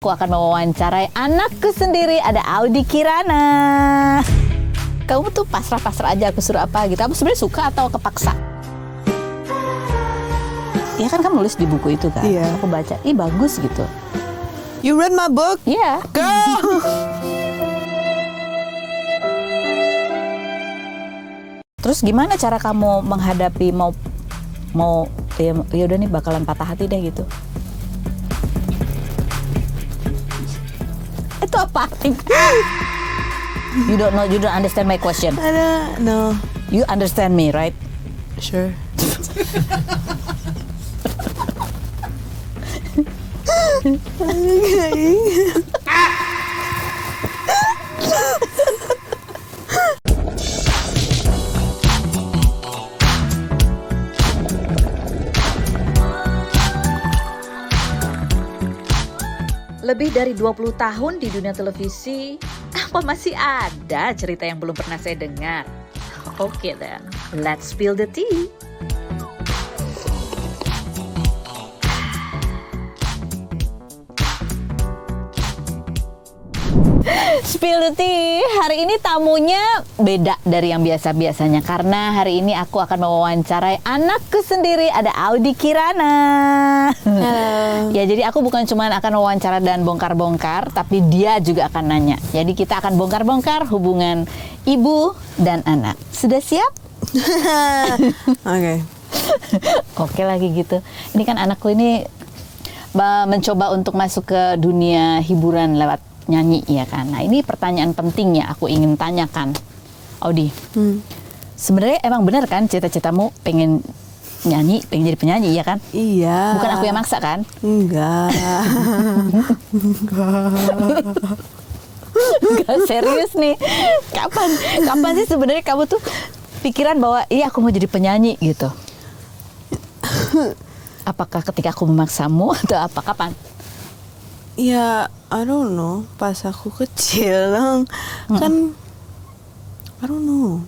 Aku akan mewawancarai anakku sendiri, ada Audi Kirana. Kamu tuh pasrah-pasrah aja aku suruh apa gitu. Kamu sebenarnya suka atau kepaksa? Ya kan kamu nulis di buku itu kan? Iya. Aku baca, ih bagus gitu. You read my book? Iya. Girl! Terus gimana cara kamu menghadapi mau ya udah nih bakalan patah hati deh gitu? Itu apa? You don't understand my question. I don't know. You understand me, right? Sure. Lebih dari 20 tahun di dunia televisi, apa masih ada cerita yang belum pernah saya dengar? Oke then, let's spill the tea. Spill the tea. Hari ini tamunya beda dari yang biasa-biasanya karena hari ini aku akan mewawancarai anakku sendiri, ada Audi Kirana. Ya, jadi aku bukan cuma akan wawancara dan bongkar-bongkar, tapi dia juga akan nanya. Jadi kita akan bongkar-bongkar hubungan ibu dan anak. Sudah siap? Okay. Oke lagi gitu. Ini kan anakku ini mencoba untuk masuk ke dunia hiburan lewat nyanyi, ya kan. Nah, ini pertanyaan penting ya aku ingin tanyakan, Audi. Sebenarnya emang benar kan cita-citamu pengen nyanyi, pengen jadi penyanyi, ya kan? Iya. Bukan aku yang maksa kan? Enggak. Enggak, serius nih. Kapan sih sebenarnya kamu tuh pikiran bahwa iya aku mau jadi penyanyi gitu? Apakah ketika aku memaksamu atau apa? Kapan? Ya, I don't know. Pas aku kecil kan, I don't know.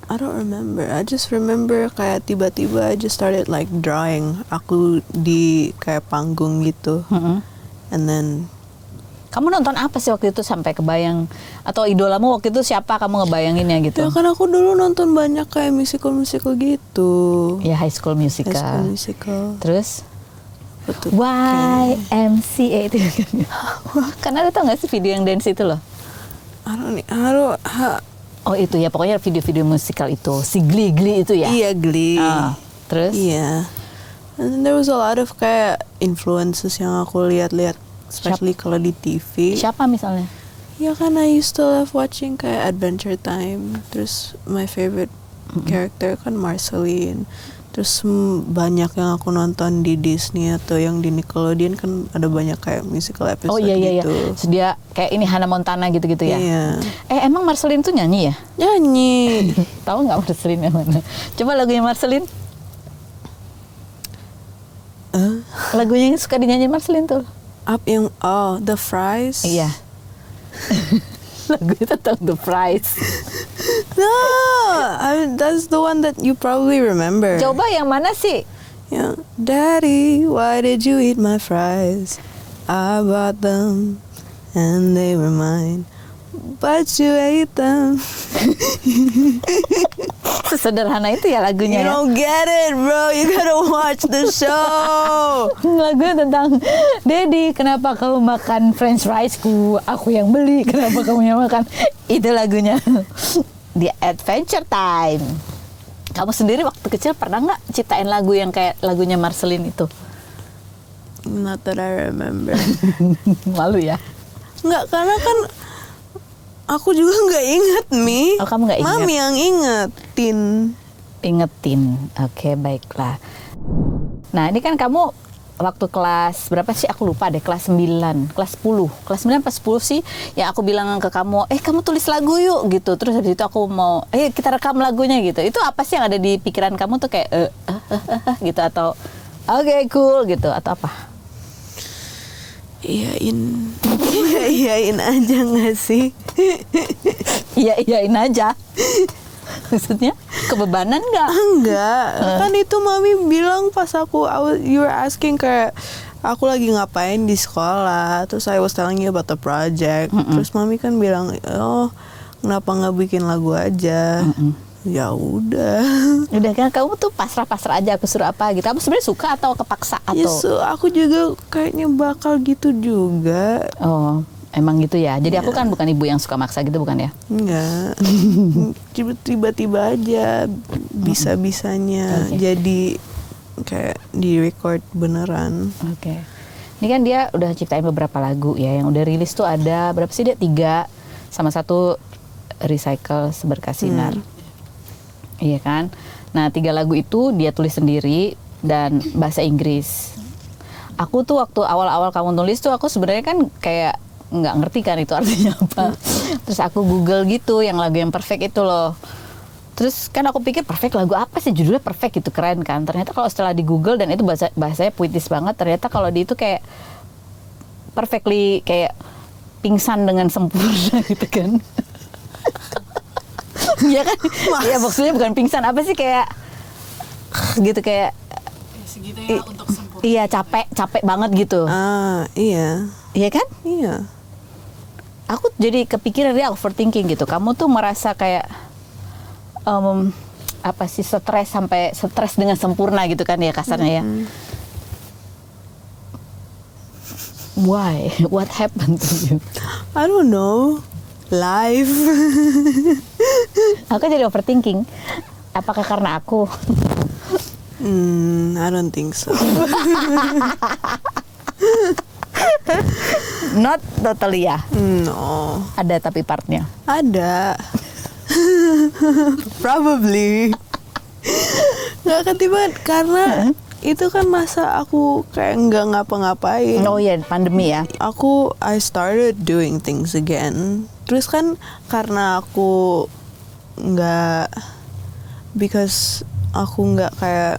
I don't remember. I just remember kayak tiba-tiba I just started like drawing. Aku di kayak panggung gitu. And then Kamu nonton apa sih waktu itu sampai kebayang? Atau idolamu waktu itu siapa kamu ngebayanginnya gitu? ya kan aku dulu nonton banyak kayak musical gitu. Ya, High School Musical. High School Musical. Terus Betul. YMCA itu kan ada, tau gak sih video yang dance itu loh? Oh itu ya, pokoknya video-video musikal itu. Si Glee itu ya? Iya, Glee. Terus? Iya. And then there was a lot of kayak influences yang aku lihat-lihat, especially kalau di TV. Siapa misalnya? Ya kan, I used to love watching kayak Adventure Time. Terus my favorite character kan Marceline. Terus banyak yang aku nonton di Disney atau yang di Nickelodeon kan ada banyak kayak musical episode gitu. Sedia kayak ini Hannah Montana gitu-gitu ya? Iya. Emang Marceline tuh nyanyi ya? Nyanyi. Tahu nggak Marceline yang mana? Coba lagunya Marceline. Lagunya yang suka dinyanyi Marceline tuh. The Fries. Iya. Lagu itu tentang The Fries. No, that's the one that you probably remember. Coba yang mana sih? Yeah. Daddy, why did you eat my fries? I bought them and they were mine, but you ate them. Sesederhana itu ya lagunya. You don't get it, bro. You gotta watch the show. Lagunya tentang Daddy, kenapa kamu makan French friesku? Aku yang beli. Kenapa kamu yang makan? Itu lagunya. Di Adventure Time. Kamu sendiri waktu kecil pernah nggak ciptain lagu yang kayak lagunya Marceline itu? Not that I remember. Malu ya? Nggak, karena kan aku juga nggak inget, Mi. Oh, kamu nggak ingat? Mami yang Ingetin. Oke, baiklah. Nah, ini kan kamu waktu kelas berapa sih? Aku lupa deh, kelas 9, kelas 10. Kelas 9 pas 10 sih yang aku bilang ke kamu, kamu tulis lagu yuk gitu. Terus habis itu aku mau, kita rekam lagunya gitu. Itu apa sih yang ada di pikiran kamu tuh kayak gitu atau oke, cool gitu atau apa? Iyain aja nggak sih? Iyain aja. Maksudnya kebebanan nggak? Enggak, kan itu mami bilang pas you were asking kayak aku lagi ngapain di sekolah, terus I was telling you about the project, terus mami kan bilang, oh kenapa nggak bikin lagu aja? Ya udah. Udah kan kamu tuh pasrah-pasrah aja, aku suruh apa gitu. Kamu sebenarnya suka atau kepaksa atau? Ya, aku juga kayaknya bakal gitu juga. Oh, emang gitu ya. Jadi aku kan bukan ibu yang suka maksa gitu, bukan ya? Enggak. Tiba-tiba aja bisa-bisanya jadi kayak di record beneran. Oke. Ini kan dia udah ciptain beberapa lagu ya, yang udah rilis tuh ada berapa sih dia? 3 sama 1 Recycle Seberkas Sinar. Iya kan? Nah 3 lagu itu dia tulis sendiri dan bahasa Inggris. Aku tuh waktu awal-awal kamu nulis tuh aku sebenarnya kan kayak nggak ngerti kan itu artinya apa. Terus aku Google gitu yang lagu yang perfect itu loh. Terus kan aku pikir perfect lagu apa sih, judulnya perfect gitu, keren kan. Ternyata kalau setelah di Google dan itu bahasanya puitis banget, ternyata kalau di itu kayak perfectly kayak pingsan dengan sempurna gitu kan. Iya kan? Iya maksudnya bukan pingsan, apa sih kayak gitu kayak segitu ya untuk sempurna. Iya capek banget gitu. Iya. Iya kan? Iya. Aku jadi kepikiran dia overthinking gitu. Kamu tuh merasa kayak apa sih stres dengan sempurna gitu kan ya kasarnya ya. Why? What happened to you? I don't know. Life. Aku jadi overthinking. Apakah karena aku? I don't think so. Not totally ya. No. Ada tapi partnya. Ada. Probably. Nggak ketiban karena itu kan masa aku kayak nggak ngapa-ngapain. Oh ya, pandemi ya. I started doing things again. Terus kan karena aku nggak, because aku nggak kayak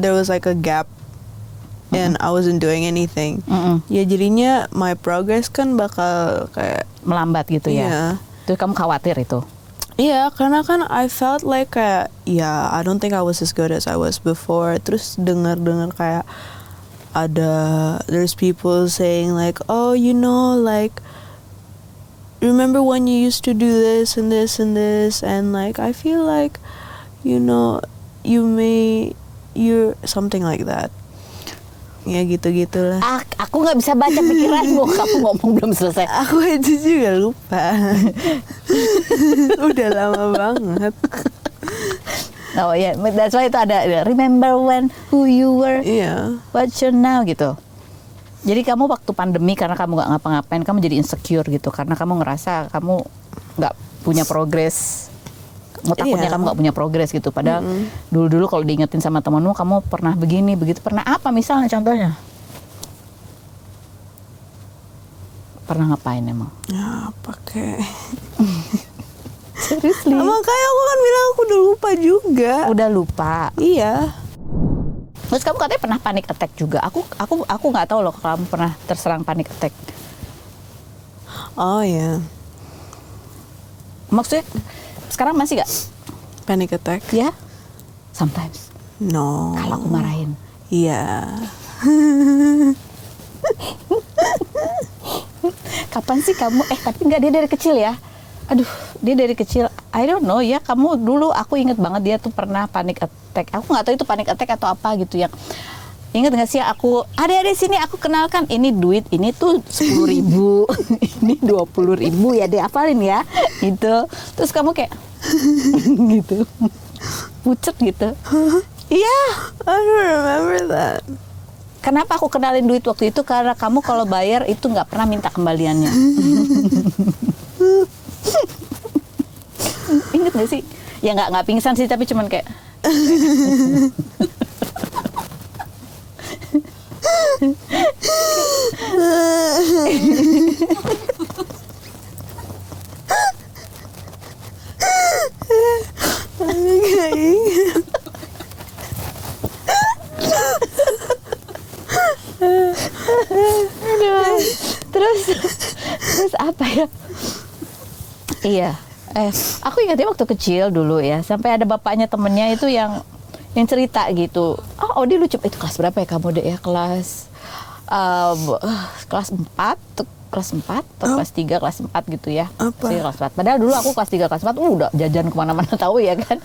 there was like a gap and I wasn't doing anything. Ya jadinya my progress kan bakal kayak Melambat gitu ya. Iya. Terus kamu khawatir itu. Iya, karena kan I felt like kayak, I don't think I was as good as I was before. Terus dengar kayak there's people saying like, oh, like, remember when you used to do this and this and this, and like I feel like, you're something like that. Ya gitu-gitulah. Aku nggak bisa baca pikiranmu. Kamu ngomong belum selesai. Aku aja juga lupa. Udah lama banget. Oh ya, yeah. That's why itu ada remember when who you were, what you now gitu. Jadi kamu waktu pandemi karena kamu nggak ngapa-ngapain, kamu jadi insecure gitu karena kamu ngerasa kamu nggak punya progres. Takutnya kamu nggak punya progres gitu. Padahal dulu kalau diingetin sama temanmu, kamu pernah begini, begitu. Pernah apa misalnya contohnya? Pernah ngapain emang? Ya, pakai. Seriously? Makanya aku kan bilang aku udah lupa juga. Udah lupa. Iya. Terus kamu katanya pernah panic attack juga. Aku nggak tahu loh kalau kamu pernah terserang panic attack. Oh ya. Maksudnya sekarang masih gak? Panic attack? Ya, sometimes. No. Kalau aku marahin. Iya. Kapan sih kamu? Tapi nggak, dia dari kecil ya. Aduh, dia dari kecil. I don't know ya. Kamu dulu aku inget banget dia tuh pernah panic attack. Aku nggak tahu itu panic attack atau apa gitu yang. Ingat nggak sih aku, adik-adik sini aku kenalkan, ini duit, ini tuh 10.000, ini 20.000 ya, dihafalin ya, gitu. Terus kamu kayak, gitu, pucet gitu. Iya. I don't remember that. Kenapa aku kenalin duit waktu itu? Karena kamu kalau bayar itu nggak pernah minta kembaliannya. Ingat nggak sih? Ya nggak pingsan sih, tapi cuman kayak. Terus apa ya? Iya. Aku ingatnya waktu kecil dulu ya, sampai ada bapaknya temennya itu yang yang cerita gitu. Oh dia lucu. Itu kelas berapa ya kamu deh ya? Kelas 4 atau kelas 3, kelas 4 gitu ya. Apa? Sih, kelas 4. Padahal dulu aku kelas 3, kelas 4 udah jajan kemana-mana tahu ya kan.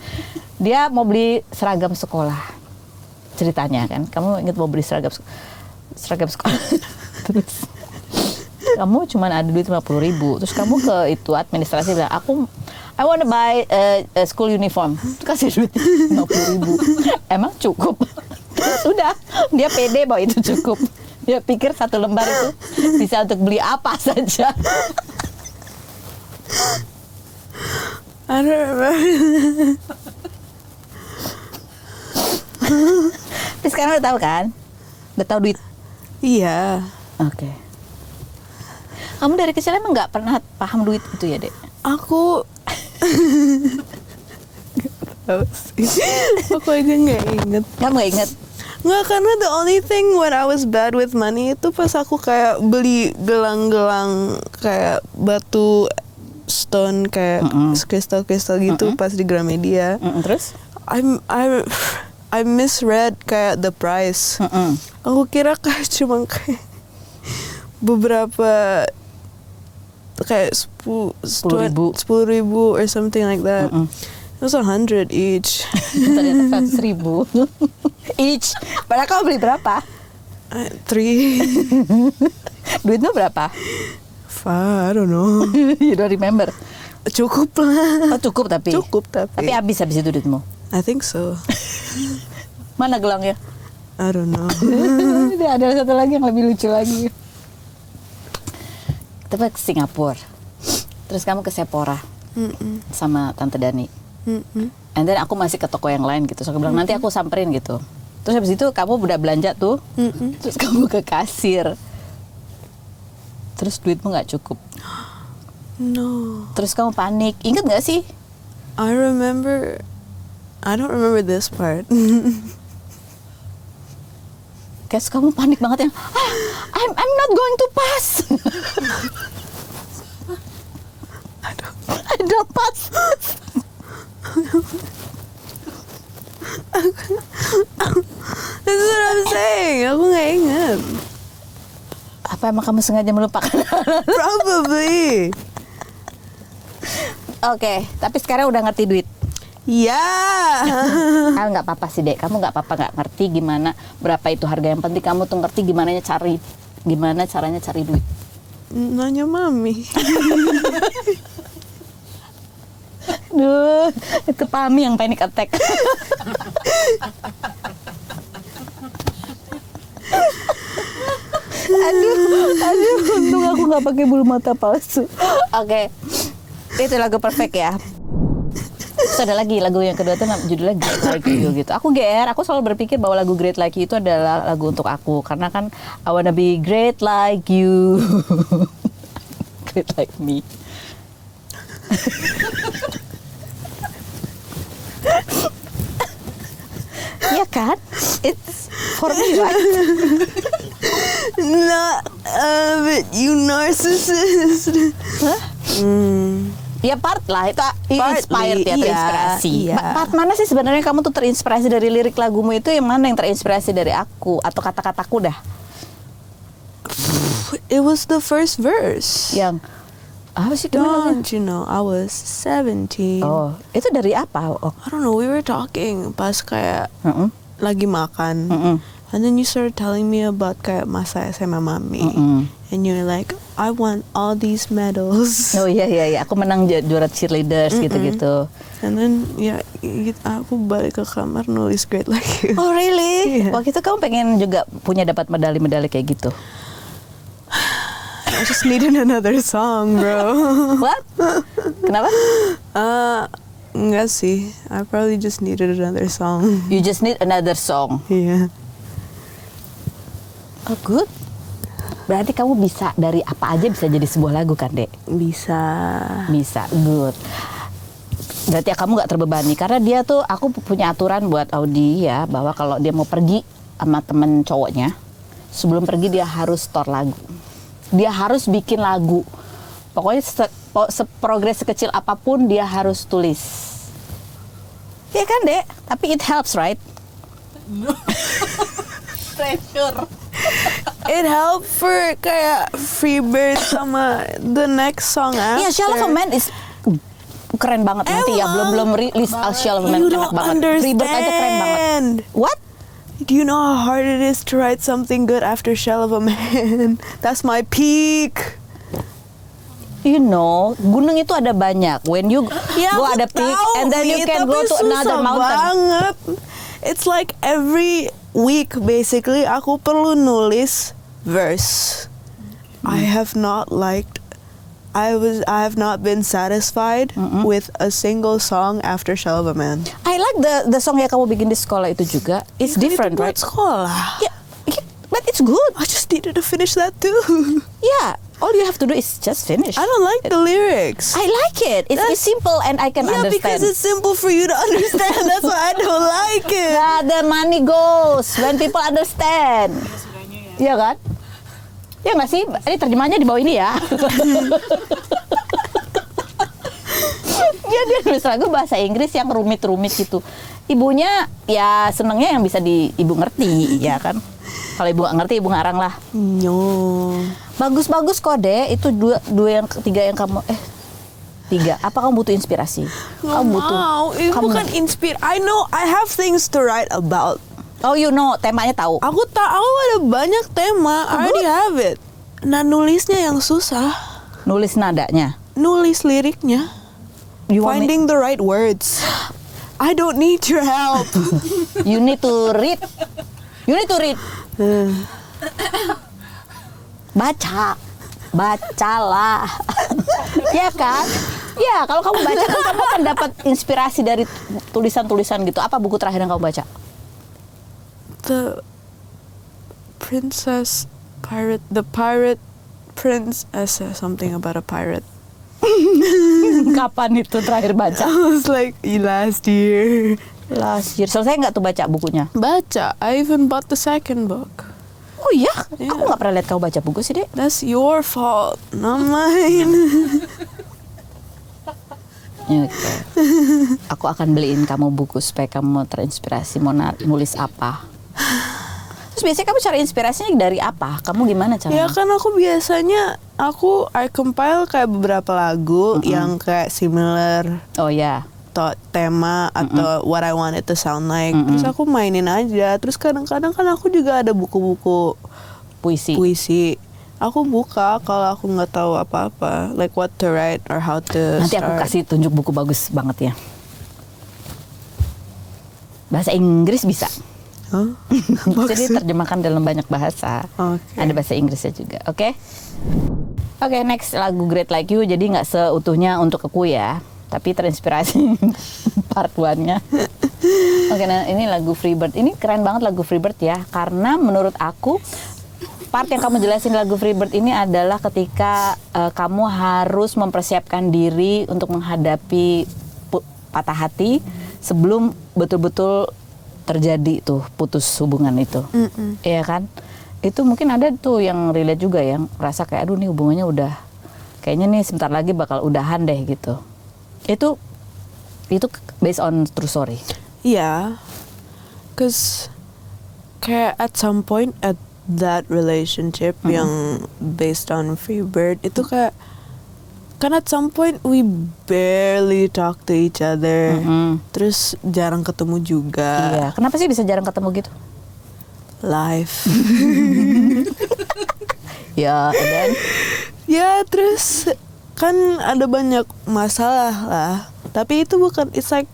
Dia mau beli seragam sekolah. Ceritanya kan. Kamu ingat mau beli seragam sekolah. Terus kamu cuma ada duit 50.000. Terus kamu ke itu administrasi bilang, I want to buy a school uniform. Terus kasih duit 50.000. Emang cukup? Sudah, dia pede bahwa itu cukup. Dia pikir satu lembar itu bisa untuk beli apa saja. I don't remember. Tapi sekarang udah tahu kan? Udah tahu duit. Iya. Oke. Kamu dari kecil emang nggak pernah paham duit itu ya, Dek? Aku aku aja nggak inget. Kamu nggak inget? Nggak, karena the only thing when I was bad with money itu pas aku kayak beli gelang-gelang kayak batu stone kayak kristal-kristal gitu pas di Gramedia. Terus? I misread kayak the price. Aku kira kayak cuma kayak beberapa kayak 10.000 or something like that. It was 100 each. Ternyata 100.000 each. Padahal kamu beli berapa? 3. Duitnya berapa? 5, I don't know. You don't remember? Cukup lah. Oh, cukup tapi. Tapi habis itu duitmu. I think so. Mana gelangnya? I don't know. Ada satu lagi yang lebih lucu lagi. Kita ke Singapura. Terus kamu ke Sephora sama Tante Dani. And then aku masih ke toko yang lain gitu. So aku bilang nanti aku samperin gitu. Terus habis itu kamu udah belanja tuh. Terus kamu ke kasir. Terus duitmu nggak cukup. No. Terus kamu panik. Ingat nggak sih? I don't remember this part. Kayak kamu panik banget yang I'm not going to pass. I don't pass. That's what I'm saying. Aku nggak ingat. Apa emang kamu sengaja melupakan? Probably. Oke, tapi sekarang udah ngerti duit. Ya. Nggak apa-apa sih, Dek. Kamu nggak apa-apa nggak ngerti gimana berapa itu harga. Yang penting kamu tuh ngerti gimana caranya cari duit. Nanya mami. Duh, itu Pami yang panic attack. aduh, untung aku nggak pakai bulu mata palsu. Oke, itu lagu perfect ya. Terus ada lagi lagu yang kedua tuh judulnya Great Like You gitu. Aku GR, aku selalu berpikir bahwa lagu Great Like You itu adalah lagu untuk aku karena kan I wanna be great like you, great like me. Iya kan? It's for me, right? Not but you narcissist. Hah? Ya part lah, itu inspired ya, terinspirasi. Iya. Part mana sih sebenarnya kamu tuh terinspirasi dari lirik lagumu itu, yang mana yang terinspirasi dari aku atau kata-kataku dah? It was the first verse. Yang apa sih gimana? Don't you know I was 17. Oh, itu dari apa? Oh. I don't know, we were talking pas kayak lagi makan. And then you started telling me about kayak masa SMA mami. And you're like, I want all these medals. Oh iya, aku menang juara cheerleaders gitu-gitu. And then aku balik ke kamar nulis Great Like You. Oh really? Yeah. Waktu itu kamu pengen juga punya dapat medali-medali kayak gitu? I just needed another song, bro. What? Kenapa? Enggak sih. I probably just needed another song. You just need another song. Iya. Oh good. Berarti kamu bisa dari apa aja bisa jadi sebuah lagu kan, Dek? Bisa. Bisa, good. Berarti ya kamu gak terbebani. Karena dia tuh, aku punya aturan buat Audi ya, bahwa kalau dia mau pergi sama temen cowoknya, sebelum pergi dia harus store lagu. Dia harus bikin lagu. Pokoknya seprogres sekecil apapun dia harus tulis. Iya kan, Dek? Tapi it helps, right? Pressure. It helped for kayak Freebird sama the next song after. Iya, Shell of a Man is keren banget nanti ya. Belum rilis Shell of a Man, You enak don't banget. Freebird aja keren banget. understand. What? Do you know how hard it is to write something good after Shell of a Man? That's my peak. You know, gunung itu ada banyak. When you go aku ada peak, tahu, and then you Mi, can tapi go to another susah mountain. Banget. It's like every week basically aku perlu nulis verse. I have not been satisfied with a single song after Shell of a Man. I like the song yang kamu bikin di sekolah itu juga. It's different, Itu buat right? sekolah. Yeah, but it's good. I just needed to finish that too. Yeah, all you have to do is just finish. I don't like the lyrics. I like it. It's simple and I can Yeah, understand. because it's simple for you to understand. That's why I don't like it. Nah, the money goes when people understand. Iya kan? Ya nggak sih? Ini terjemahnya di bawah ini ya. Dia nulis lagu bahasa Inggris yang rumit-rumit gitu. Ibunya ya senengnya yang bisa ibu ngerti, ya kan? Kalau ibu nggak ngerti, ibu ngarang lah. No. Bagus-bagus kode itu tiga yang kamu tiga. Apa kamu butuh inspirasi? Kamu butuh. Itu bukan I know I have things to write about. Oh, you know, temanya tahu. Aku tahu ada banyak tema. I already have it. Nah, nulisnya yang susah. Nulis nadanya. Nulis liriknya. You want me- Finding the right words. I don't need your help. You need to read. You need to read. Bacalah. Ya kan? Ya, kalau kamu baca kan kamu akan dapat inspirasi dari tulisan-tulisan gitu. Apa buku terakhir yang kamu baca? The pirate princess, something about a pirate. Kapan itu terakhir baca? I was like last year. Last year. Selesai nggak tuh baca bukunya? Baca. I even bought the second book. Oh iya? Aku nggak pernah lihat kamu baca buku sih, Dek. That's your fault, not mine. Oke. Aku akan beliin kamu buku supaya kamu terinspirasi mau nulis apa. Terus biasanya kamu cari inspirasinya dari apa? Kamu gimana caranya? Ya kan aku biasanya I compile kayak beberapa lagu yang kayak similar Oh ya. tema atau what I want it to sound like. Terus aku mainin aja. Terus kadang-kadang kan aku juga ada buku-buku puisi. Aku buka kalau aku nggak tahu apa-apa, like what to write or how to Nanti aku start. kasih tunjuk buku bagus banget ya. Bahasa Inggris bisa. Huh? Jadi terjemahkan dalam banyak bahasa. Oke. Ada bahasa Inggrisnya juga. Oke? Oke, next lagu Great Like You. Jadi nggak seutuhnya untuk aku ya, tapi terinspirasi part 1-nya. Oke, nah ini lagu Freebird. Ini keren banget lagu Freebird ya, karena menurut aku part yang kamu jelasin lagu Freebird ini adalah ketika kamu harus mempersiapkan diri untuk menghadapi patah hati sebelum betul-betul terjadi tuh putus hubungan itu. Iya kan? Itu mungkin ada tuh yang relate juga, yang rasa kayak aduh nih hubungannya udah kayaknya nih sebentar lagi bakal udahan deh gitu. Itu based on true story. Yeah, cause kayak at some point at that relationship yang based on Freebird itu kayak kan at some point we barely talk to each other, terus jarang ketemu juga. Iya. Kenapa sih bisa jarang ketemu gitu? Life. Ya, dan Ya terus kan ada banyak masalah lah. Tapi itu bukan, it's like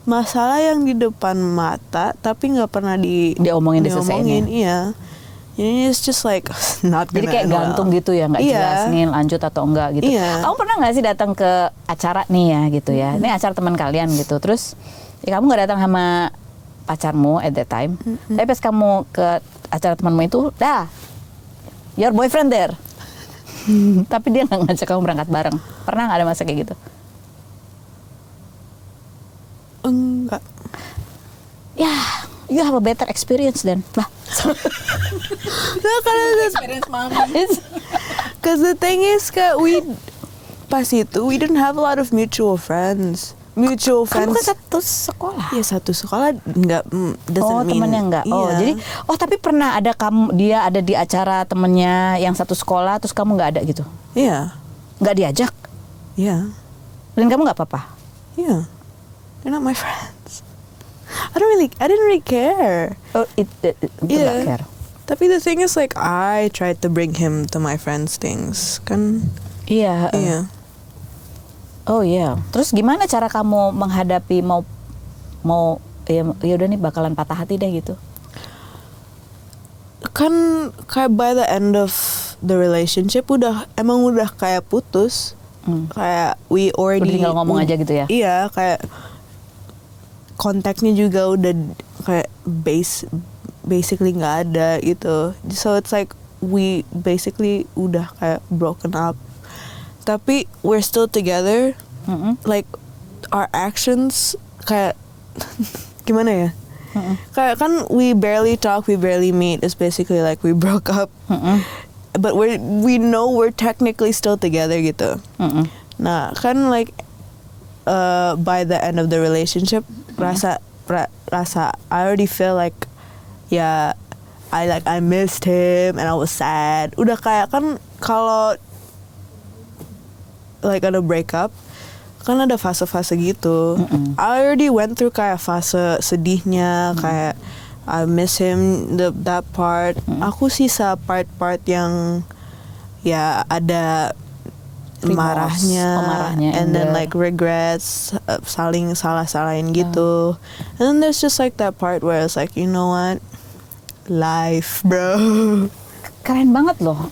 masalah yang di depan mata tapi nggak pernah Diomongin diselesaiin ya? Iya. Jadi it's just like not jadi gonna kayak end well. gantung gitu ya, nggak Iya. jelas nih lanjut atau enggak gitu. Iya. Kamu pernah nggak sih datang ke acara nih ya gitu ya? Ini acara teman kalian gitu. Terus ya kamu nggak datang sama pacarmu at that time. Tapi pas kamu ke acara temanmu itu, your boyfriend there. Tapi dia nggak ngajak kamu berangkat bareng. Pernah nggak ada masa kayak gitu? Enggak. Ya, you have a better experience then. Lah, Nah, karena Experience mami. cause the thing is kayak we didn't have a lot of mutual friends. mutual Kamu kan friends. satu sekolah. Ya satu sekolah nggak doesn't mean. Temennya enggak. Oh, Iya. jadi tapi pernah ada dia ada di acara temennya yang satu sekolah terus kamu nggak ada gitu? Iya, Nggak diajak? iya, Dan kamu nggak apa-apa? iya. They're not my friends. I didn't really care. Oh, itu Iya. nggak care. Tapi the thing is like I tried to bring him to my friends things kan. Iya. Iya. Oh iya. Terus gimana cara kamu menghadapi mau ya udah nih bakalan patah hati deh gitu? Kan kayak by the end of the relationship udah kayak putus. Kayak we already Udah tinggal ngomong aja gitu ya? Iya, kayak kontaknya juga udah kayak basically nggak ada gitu. So it's like we basically udah kayak broken up. Tapi we're still together. Like our actions kayak gimana ya? Kayak kan we barely talk, we barely meet. It's basically like we broke up. But we know we're technically still together gitu. Nah, kan like by the end of the relationship rasa I already feel like ya I missed him and I was sad. Udah kayak kan kalau like ada breakup kan ada fase-fase gitu. I already went through kayak fase sedihnya, kayak I miss him that part. Aku sisa part-part yang ya ada Remorse. marahnya, Marahnya, and then anger. like regrets, saling salah-salahin gitu. And then there's just like that part where it's like, you know what, life, bro. Keren banget loh.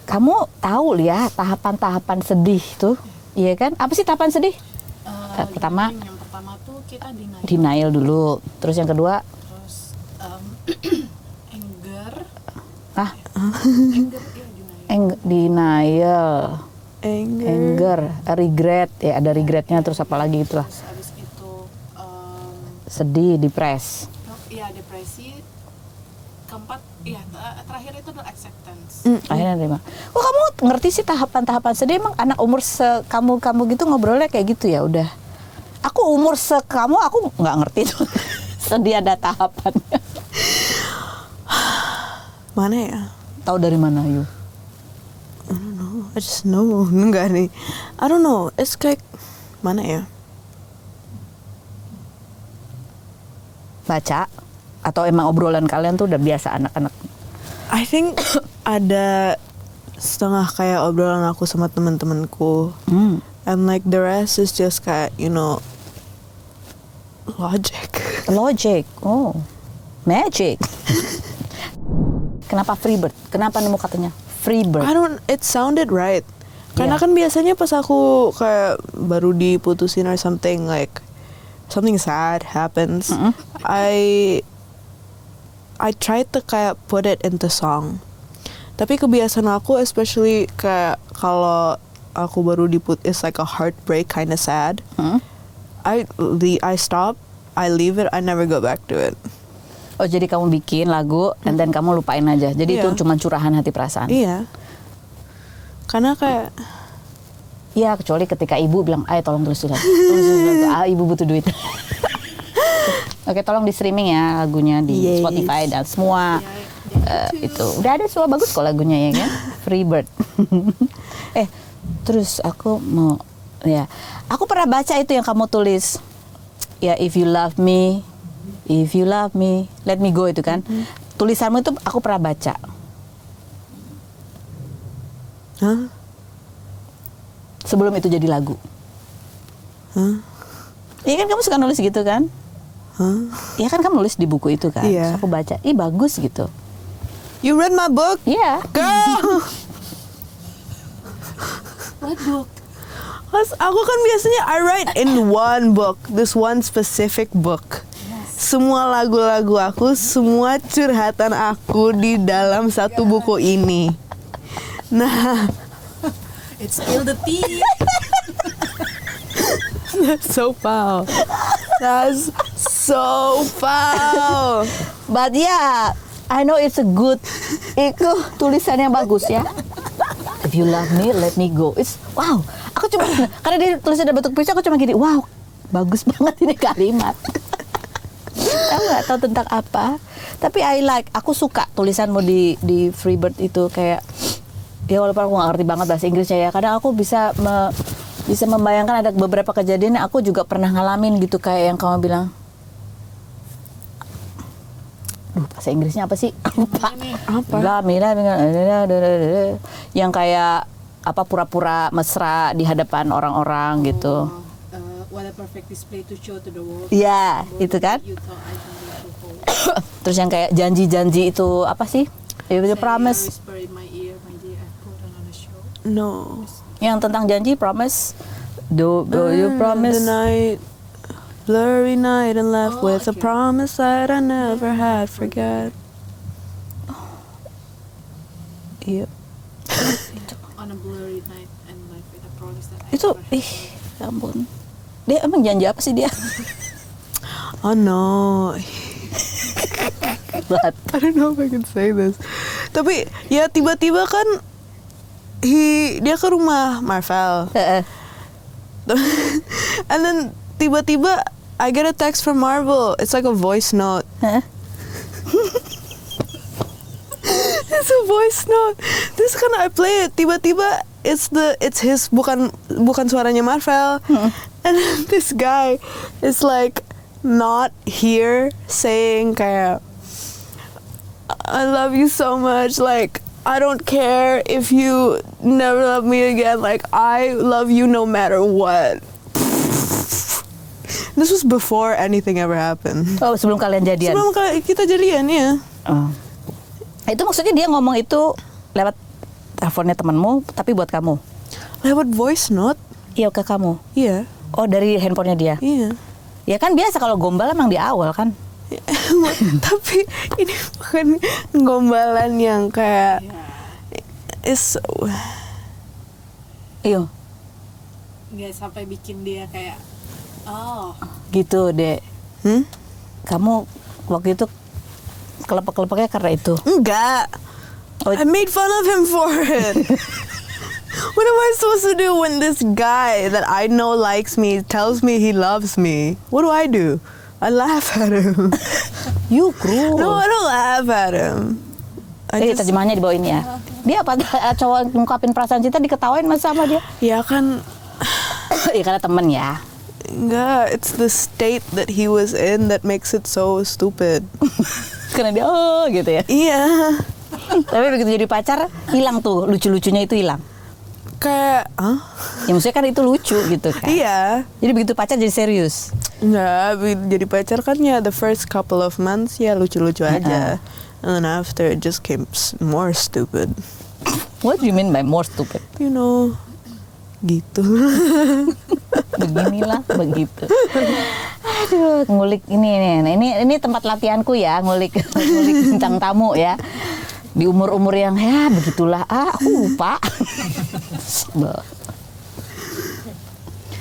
Kamu tahu ya tahapan-tahapan sedih tuh, iya kan? Apa sih tahapan sedih? Pertama Yang pertama tuh kita denial. denial dulu, terus yang kedua Terus anger. ah Anger, iya denial. denial, Anger. regret ya ada regretnya, terus apa lagi itulah Terus abis itu sedih, depres. iya depresi. Keempat, iya terakhir itu adalah acceptance. Akhirnya terima. Oh kamu ngerti sih tahapan-tahapan sedih, emang anak umur kamu gitu ngobrolnya kayak gitu ya udah. Aku umur kamu aku nggak ngerti tuh sedih ada tahapannya. Mana ya? Tahu dari mana Yu? I just know. Enggak nih. I don't know. It's kayak mana ya? Baca atau emang obrolan kalian tuh udah biasa anak-anak? I think ada setengah kayak obrolan aku sama teman-temanku. And like the rest is just kayak, you know, logic. Oh, magic. Kenapa Freebird? Kenapa nemu katanya Freebird? It sounded right. Karena Yeah. kan biasanya pas aku kayak baru diputusin or something like something sad happens, I tried to kayak put it into song. Tapi kebiasaan aku especially kayak kalau aku baru it's like a heartbreak kind of sad. I stop, I leave it, I never go back to it. Oh jadi kamu bikin lagu and then kamu lupain aja. Jadi Iya. itu cuma curahan hati perasaan. Iya. Karena kayak Iya, kecuali ketika ibu bilang, ayo tolong tulis lagu. Ibu butuh duit. Oke, tolong di streaming ya lagunya di Yes. Spotify dan semua itu. Udah ada semua bagus kok lagunya ya kan? Freebird. Terus aku mau aku pernah baca itu yang kamu tulis. Ya, if you love me, let me go itu kan. Tulisanmu itu aku pernah baca. Hah? Sebelum itu jadi lagu. Iya kan kamu suka nulis gitu kan? Iya kan kamu nulis di buku itu kan? Iya. Terus aku baca, bagus gitu. You read my book? Iya. Girl! What book? Mas, aku kan biasanya I write in one book, this one specific book. Semua lagu-lagu aku, semua curhatan aku di dalam satu buku ini. Nah, It's Spill the Tea. that's so foul. That's so foul. But yeah, I know it's a good. Itu tulisannya bagus ya. If you love me, let me go. It's wow. Aku cuma karena dia tulisnya dalam bentuk puisi, aku cuma gini, wow, bagus banget ini kalimat. Aku nggak tahu tentang apa, tapi aku suka tulisanmu di Freebird itu, kayak ya walaupun aku nggak ngerti banget bahasa Inggrisnya ya, kadang aku bisa membayangkan ada beberapa kejadian yang aku juga pernah ngalamin gitu, kayak yang kamu bilang. Bahasa Inggrisnya apa sih? Lupa. Apa? Yang kayak apa, pura-pura mesra di hadapan orang-orang gitu. What a perfect display to show to the world. Iya, itu kan. You thought I can be so cold. Terus yang kayak janji-janji itu apa sih? You Say promise. you whisper in my ear, my dear, I put on a show. No. Yang tentang janji, promise. Do you promise? The night, blurry night, and left Oh, with a okay. promise that I never had. Forget. Iya. On a blurry night and life with a promise that I Itu never had. ya ampun. Dia emang janji apa sih dia? Oh no. Buat. I don't know if I can say this. Tapi ya tiba-tiba kan dia ke rumah Marvel. And then tiba-tiba I get a text from Marvel. It's like a voice note. It's a voice note. Terus kan I play it. Tiba-tiba it's his, bukan suaranya Marvel. And then this guy is like not here saying kayak, I love you so much, like I don't care if you never love me again, like I love you no matter what. This was before anything ever happened. Oh, sebelum kalian jadian. Sebelum kita jadian ya. Oh. Itu maksudnya dia ngomong itu lewat teleponnya temanmu, tapi buat kamu. Lewat voice note. Iya, ke kamu. Iya. Oh, dari handphonenya dia. Iya. Ya kan biasa kalau gombal emang di awal kan. Tapi ini bukan gombalan yang kayak is Iya. Nggak sampai bikin dia kayak, oh, Gitu, Dek. Kamu waktu itu kelepek-kelepeknya karena itu. enggak. Oh. I made fun of him for it. What am I supposed to do when this guy that I know likes me tells me he loves me? What do? I laugh at him. You cruel. No, I don't laugh at him. Terjemahannya di bawah ini ya. Dia apa, cowok ngungkapin perasaan cinta diketawain mas sama dia? Ya kan, Iya karena temen ya. enggak, it's the state that he was in that makes it so stupid. Karena dia gitu ya. Iya. Tapi begitu jadi pacar hilang tuh, lucu-lucunya itu hilang. Kayak, Ya maksudnya kan itu lucu gitu kan. Iya. Jadi begitu pacar jadi serius. Enggak, jadi pacar kan ya the first couple of months ya lucu-lucu aja. And then after it just came more stupid. What do you mean by more stupid? You know, gitu. Beginilah begitu. Aduh, ngulik ini tempat latihanku ya, ngulik bintang tamu ya. Di umur-umur yang ya begitulah. Aku lupa.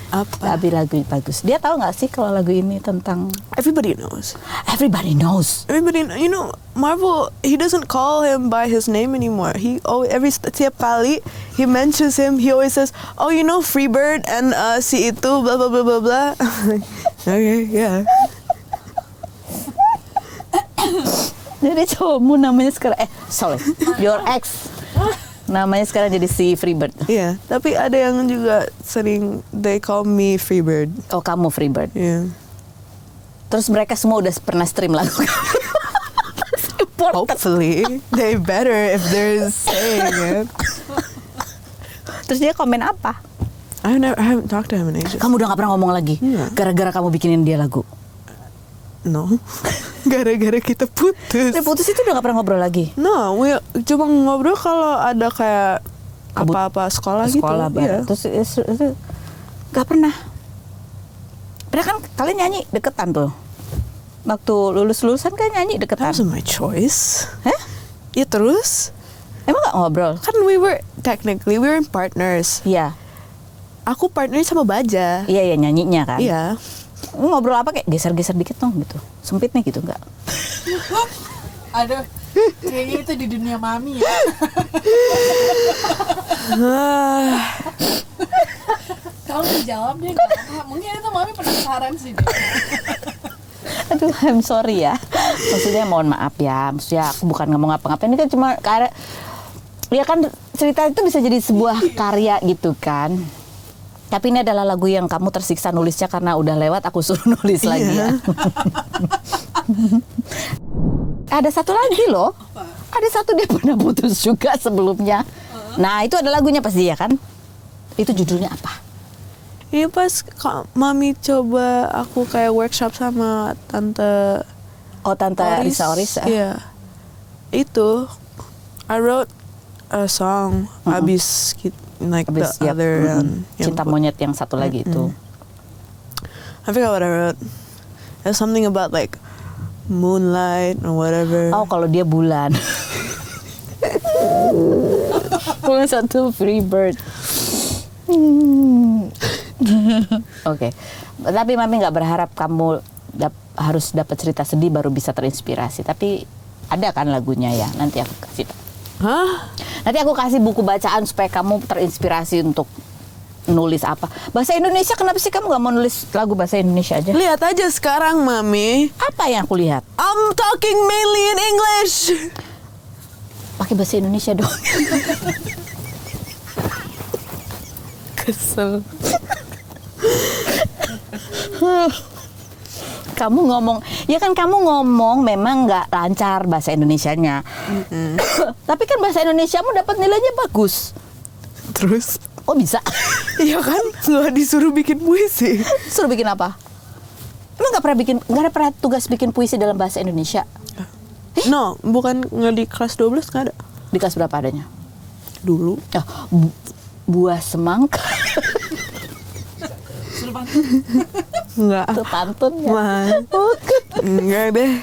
Apa? Tapi lagu bagus. Dia tahu nggak sih kalau lagu ini tentang Everybody knows. Everybody knows. You know, Marvel, he doesn't call him by his name anymore. Tiap kali he mentions him, he always says, "Oh, you know Freebird and si itu blah blah blah blah blah." Okay, yeah. Jadi cowokmu namanya sekarang your ex namanya sekarang jadi si Freebird. Iya, tapi ada yang juga sering they call me Freebird. Oh, kamu Freebird. Iya. Terus mereka semua udah pernah stream lagu. Hopefully, they better if they're saying it. Terus dia komen apa? I haven't talked to him in ages. Kamu udah gak pernah ngomong lagi? Iya. Gara-gara kamu bikinin dia lagu? No, gara-gara kita putus. Dia putus itu udah gak pernah ngobrol lagi? No, we cuma ngobrol kalau ada kayak apa-apa sekolah gitu. Sekolah bareng. Iya. Terus itu gak pernah. Padahal kan kalian nyanyi deketan tuh. Waktu lulus-lulusan kan nyanyi That deketan. wasn't my choice. Hah? Ya terus, Emang gak ngobrol? kan we were partners. Iya. Aku partner sama Baja. Iya nyanyinya kan. Iya. Ngobrol apa kayak geser-geser dikit dong gitu. Sempit nih gitu enggak? aduh, kayaknya itu di dunia mami ya. Kamu jawab deh, nggak apa-apa. Mungkin itu mami penasaran. toleransi dia. Aduh, I'm sorry ya. Maksudnya mohon maaf ya. Maksudnya aku bukan ngomong apa-apa. Ini kan cuma karena ya kan cerita itu bisa jadi sebuah karya gitu kan. Tapi ini adalah lagu yang kamu tersiksa nulisnya karena udah lewat, aku suruh nulis lagi ya. Ada satu lagi loh. Ada satu dia pernah putus juga sebelumnya. Nah itu ada lagunya pasti ya kan? Itu judulnya apa? Ini pas mami coba aku kayak workshop sama tante Oh, Tante Risa Oris. Iya. Itu I wrote a song abis like Abis, the other Cinta Monyet yang satu lagi itu. I forgot what I wrote. There's something about like moonlight or whatever. Oh, kalau dia bulan. Bulan satu free bird. Oke. Tapi Mami nggak berharap kamu harus dapat cerita sedih baru bisa terinspirasi. Tapi ada kan lagunya ya. Nanti aku kasih. Hah? Nanti aku kasih buku bacaan supaya kamu terinspirasi untuk nulis apa. Bahasa Indonesia, kenapa sih kamu nggak mau nulis lagu bahasa Indonesia aja? Lihat aja sekarang, Mami. Apa yang aku lihat? I'm talking mainly in English. Pakai bahasa Indonesia dong. Kesel. Kamu ngomong, ya kan kamu ngomong memang nggak lancar bahasa Indonesianya. Tapi kan bahasa Indonesiamu dapat nilainya bagus. Terus? Oh bisa? Iya kan? Nggak disuruh bikin puisi. Suruh bikin apa? Emang nggak ada pernah tugas bikin puisi dalam bahasa Indonesia? No, bukan nggak di kelas 12 nggak ada. Di kelas berapa adanya? Dulu. Oh, buah semangka. Suruh pantun. Nggak. Itu pantun ya? Man. Nggak deh.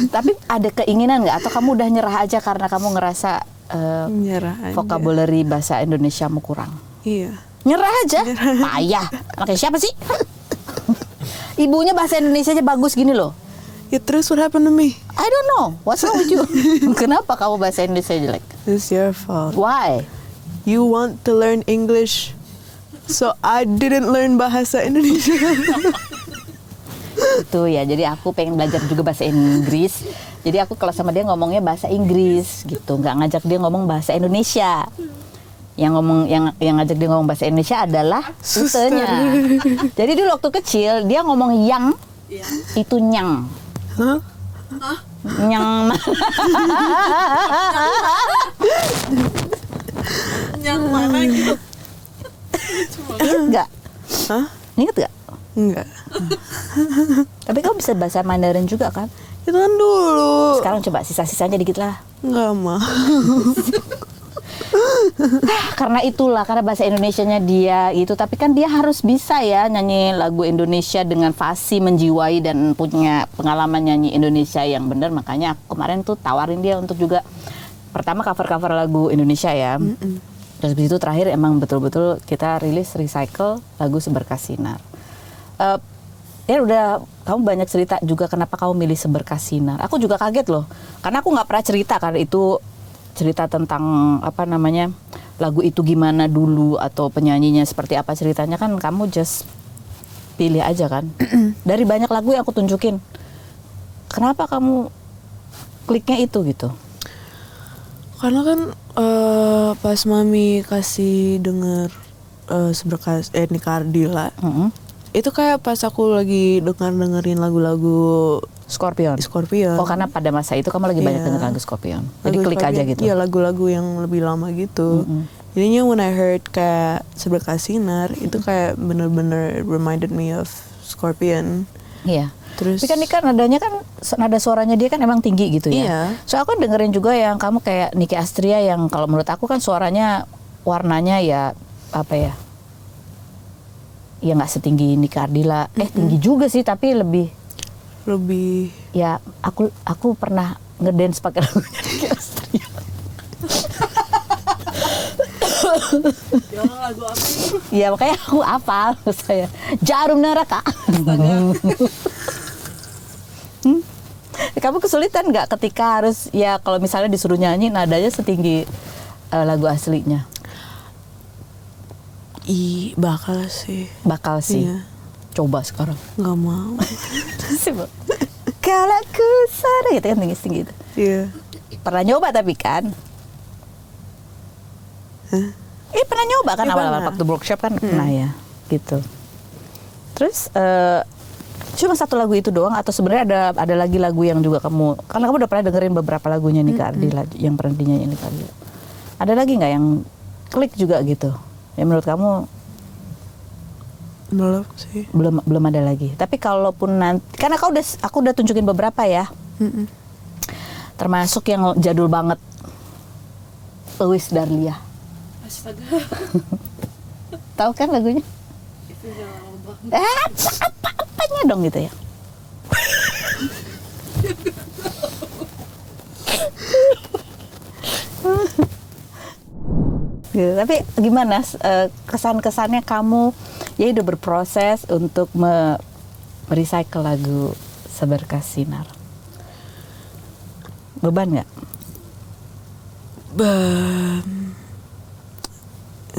Tapi ada keinginan nggak? Atau kamu udah nyerah aja karena kamu ngerasa Nyerah aja. vocabulary bahasa Indonesiamu kurang? Iya. Nyerah aja? Payah. Anaknya siapa sih? Ibunya bahasa Indonesia aja bagus gini loh. Ya terus what happened to me? I don't know. What's wrong with you? Kenapa kamu bahasa Indonesia jelek? It's your fault. Why? You want to learn English, so I didn't learn bahasa Indonesia. Itu ya. Jadi aku pengen belajar juga bahasa Inggris. Jadi aku kalau sama dia ngomongnya bahasa Inggris gitu. Nggak ngajak dia ngomong bahasa Indonesia. Yang ngajak dia ngomong bahasa Indonesia adalah susahnya. Jadi dulu waktu kecil dia ngomong yang itu nyang. Hah? Nyang. Yang mana gitu? Ingat nggak? Hah? Ingat nggak? Enggak. Tapi kamu bisa bahasa Mandarin juga kan? Itu kan dulu. Sekarang coba sisa-sisanya dikit lah. Enggak mah. Karena bahasa Indonesianya dia gitu. Tapi kan dia harus bisa ya nyanyi lagu Indonesia dengan fasih, menjiwai dan punya pengalaman nyanyi Indonesia yang benar. Makanya aku kemarin tuh tawarin dia untuk juga pertama cover-cover lagu Indonesia ya. Terus begitu terakhir emang betul-betul kita rilis recycle lagu Seberkas Sinar. Ya udah, kamu banyak cerita juga kenapa kamu milih Seberkas Sinar. Aku juga kaget loh, karena aku nggak pernah cerita kan itu cerita tentang apa namanya lagu itu gimana dulu atau penyanyinya seperti apa ceritanya, kan kamu just pilih aja kan dari banyak lagu yang aku tunjukin. Kenapa kamu kliknya itu gitu? Karena kan pas mami kasih denger Seberkas Nika Ardila, itu kayak pas aku lagi dengerin lagu-lagu Scorpion. Scorpion. Oh, karena pada masa itu kamu lagi banyak denger lagu Scorpion. Jadi Lagu klik aja Scorpion. gitu. Iya, lagu-lagu yang lebih lama gitu. Jadinya when I heard kayak Seberkas Sinar, itu kayak bener-bener reminded me of Scorpion. Iya. Terus Tapi kan nadanya kan, nada suaranya dia kan emang tinggi gitu ya. Iya. So aku dengerin juga yang kamu kayak Niki Astria yang kalau menurut aku kan suaranya warnanya ya apa ya? Ya nggak setinggi Niki Ardila. Tinggi juga sih tapi lebih ya aku pernah ngedance pakai lagunya Niki Astria. Ya lagu apa ini? Ya makanya aku hafal saya. Jarum Neraka. Kamu kesulitan nggak ketika harus ya kalau misalnya disuruh nyanyi nadanya setinggi lagu aslinya? Bakal sih. Bakal sih. Iya. Coba sekarang. Nggak mau. Kalau aku sadar gitu kan, tinggi gitu. Iya. Pernah nyoba tapi kan? Hah? Pernah nyoba kan Iya, awal-awal pernah. waktu workshop kan? Nah ya, gitu. Terus cuma satu lagu itu doang atau sebenarnya ada lagi lagu yang juga kamu, karena kamu udah pernah dengerin beberapa lagunya nih Kak Ardi yang pernah dinyanyiin Kak Ardi. Ada lagi nggak yang klik juga gitu? Ya menurut kamu Belum sih. belum ada lagi. Tapi kalaupun nanti, karena aku udah tunjukin beberapa ya. Termasuk yang jadul banget. Louis Dahlia. Astaga. Tahu kan lagunya? Itu udah lama banget. Apanya dong gitu ya? Gitu. Tapi gimana kesan-kesannya kamu ya udah berproses untuk merecycle lagu Seberkas Sinar? Beban nggak?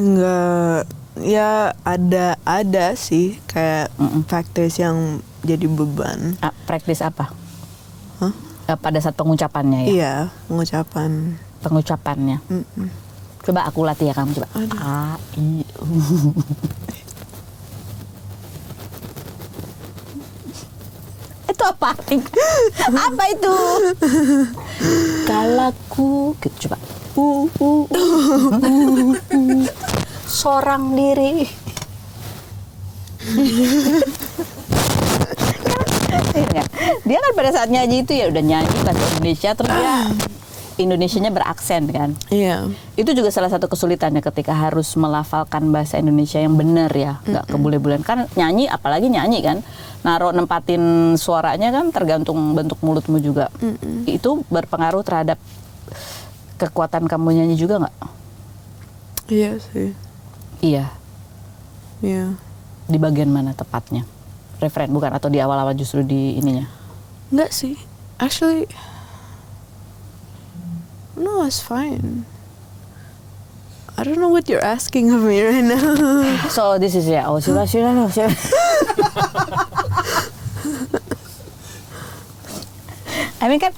Enggak, ya ada sih kayak factors yang jadi beban. Praktis apa? Hah? Pada saat pengucapannya ya? Iya, pengucapan. Pengucapannya. Coba aku latih ya kamu, coba. A, I, U. Itu apa? Apa itu? Galaku, gitu coba. Seorang diri. Dia kan pada saat nyanyi itu ya udah nyanyi bahasa Indonesia, terus dia Indonesianya beraksen kan. Iya. Itu juga salah satu kesulitannya ketika harus melafalkan bahasa Indonesia yang benar ya, nggak kebule-bulean. Kan nyanyi, apalagi nyanyi kan, nempatin suaranya kan tergantung bentuk mulutmu juga. Itu berpengaruh terhadap kekuatan kamu nyanyi juga nggak? Iya sih. Iya. Iya. Di bagian mana tepatnya? Referen bukan, atau di awal-awal justru di ininya? Enggak sih. Actually, no, it's fine. I don't know what you're asking of me right now. So this is ya, sudah. I mean kan,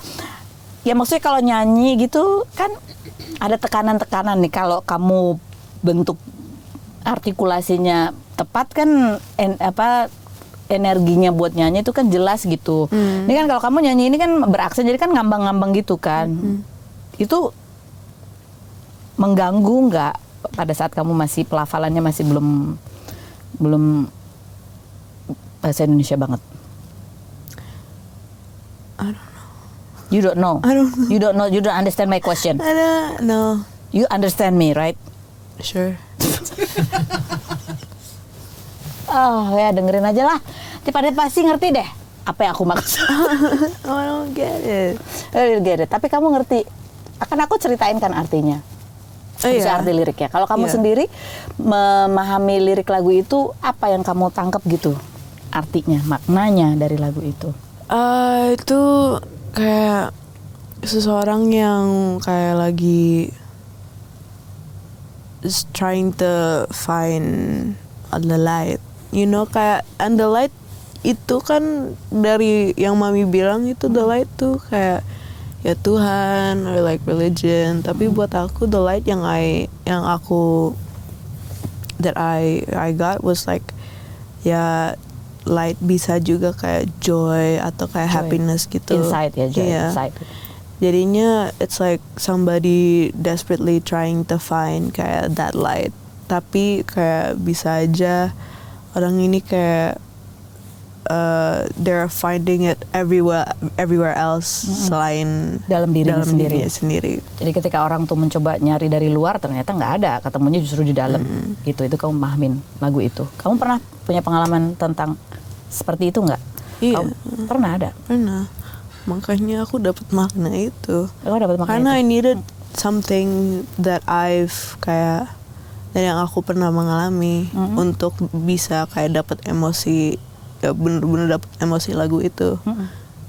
ya maksudnya kalau nyanyi gitu kan ada tekanan-tekanan nih. Kalau kamu bentuk artikulasinya tepat kan, energinya buat nyanyi itu kan jelas gitu. Ini kan kalau kamu nyanyi ini kan beraksen, jadi kan ngambang-ngambang gitu kan. Itu mengganggu nggak pada saat kamu masih pelafalannya masih belum bahasa Indonesia banget? I don't know. You don't know. I don't know. You don't know. You don't understand my question. I don't know. You understand me, right? Sure. Oh ya, dengerin aja lah. Pada pasti ngerti deh apa yang aku maksud. Oh, I don't get it. I don't get it. Tapi kamu ngerti. Akan aku ceritain kan artinya. Bisa arti liriknya. Kalau kamu sendiri memahami lirik lagu itu, apa yang kamu tangkap gitu? Artinya, maknanya dari lagu itu. Itu kayak seseorang yang kayak lagi is trying to find the light. You know, kayak, and the light itu kan dari yang mami bilang itu the light tuh kayak ya Tuhan or like religion. Tapi buat aku the light yang I got was like ya light bisa juga kayak joy atau kayak Joy. happiness gitu. Inside ya, joy inside. Jadinya it's like somebody desperately trying to find kayak that light. Tapi kayak bisa aja orang ini kayak they're finding it everywhere else selain Dalam dirinya sendiri. Jadi ketika orang tuh mencoba nyari dari luar, ternyata nggak ada, ketemunya justru di dalam. Gitu, itu kamu pahamin lagu itu. Kamu pernah punya pengalaman tentang seperti itu nggak? Iya. Kamu pernah ada? Pernah. Makanya aku dapat makna itu. Kamu dapat makna Karena itu? I needed something that I've kayak dan yang aku pernah mengalami untuk bisa kayak dapat emosi, ya bener-bener dapat emosi lagu itu.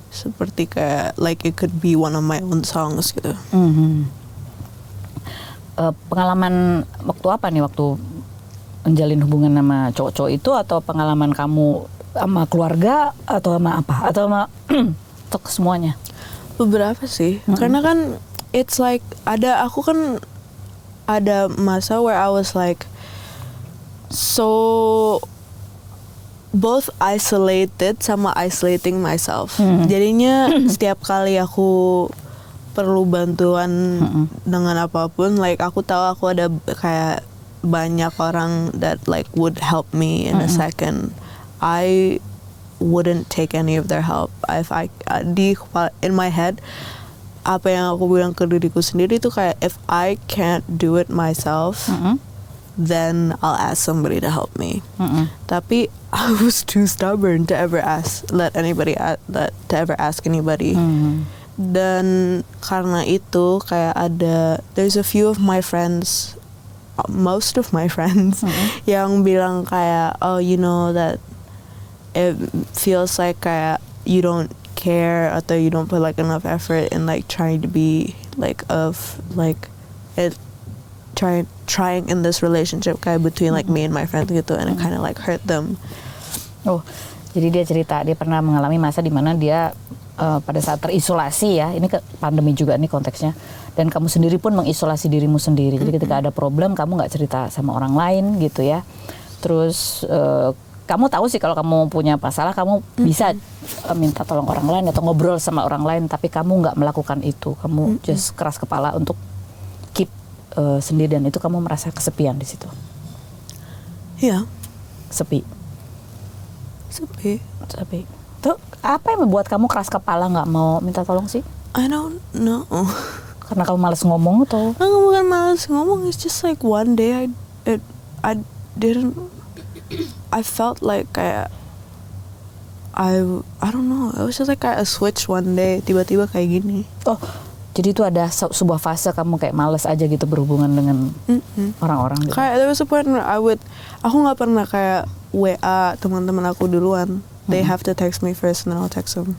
Seperti kayak like it could be one of my own songs gitu. Pengalaman waktu apa nih? Waktu menjalin hubungan sama cowok-cowok itu, atau pengalaman kamu sama keluarga, atau sama apa, atau sama untuk semuanya? Beberapa sih, karena kan it's like aku kan ada masa where I was like so both isolated sama isolating myself. Jadinya setiap kali aku perlu bantuan dengan apapun, like aku tahu aku ada kayak banyak orang that like would help me in a second. I wouldn't take any of their help. If in my head, apa yang aku bilang ke diriku sendiri itu kayak, if I can't do it myself, then I'll ask somebody to help me. Tapi I was too stubborn to ever ask anybody. Dan karena itu kayak there's a few of my friends, most of my friends, yang bilang kayak, oh, you know that it feels like kayak you don't care atau you don't put like enough effort in like trying to be like trying in this relationship kayak between like me and my friends gitu, and it kind of like hurt them. Oh, jadi dia cerita dia pernah mengalami masa di mana dia pada saat terisolasi, ya, ini ke pandemi juga nih konteksnya, dan kamu sendiri pun mengisolasi dirimu sendiri. Jadi ketika ada problem kamu nggak cerita sama orang lain gitu ya. Terus kamu tahu sih kalau kamu punya masalah kamu bisa minta tolong orang lain atau ngobrol sama orang lain, tapi kamu nggak melakukan itu. Kamu just keras kepala untuk keep sendiri, dan itu kamu merasa kesepian di situ. Iya. Sepi. Tuh, apa yang membuat kamu keras kepala nggak mau minta tolong sih? I don't know. Karena kamu malas ngomong atau? Aku bukan malas ngomong, it's just like one day I felt like kayak I don't know, it was just like kayak a switch one day, tiba-tiba kayak gini. Oh, jadi itu ada sebuah fase kamu kayak malas aja gitu berhubungan dengan orang-orang gitu. Kayak there was a point where aku nggak pernah kayak WA teman-teman aku duluan. They have to text me first and then I'll text them.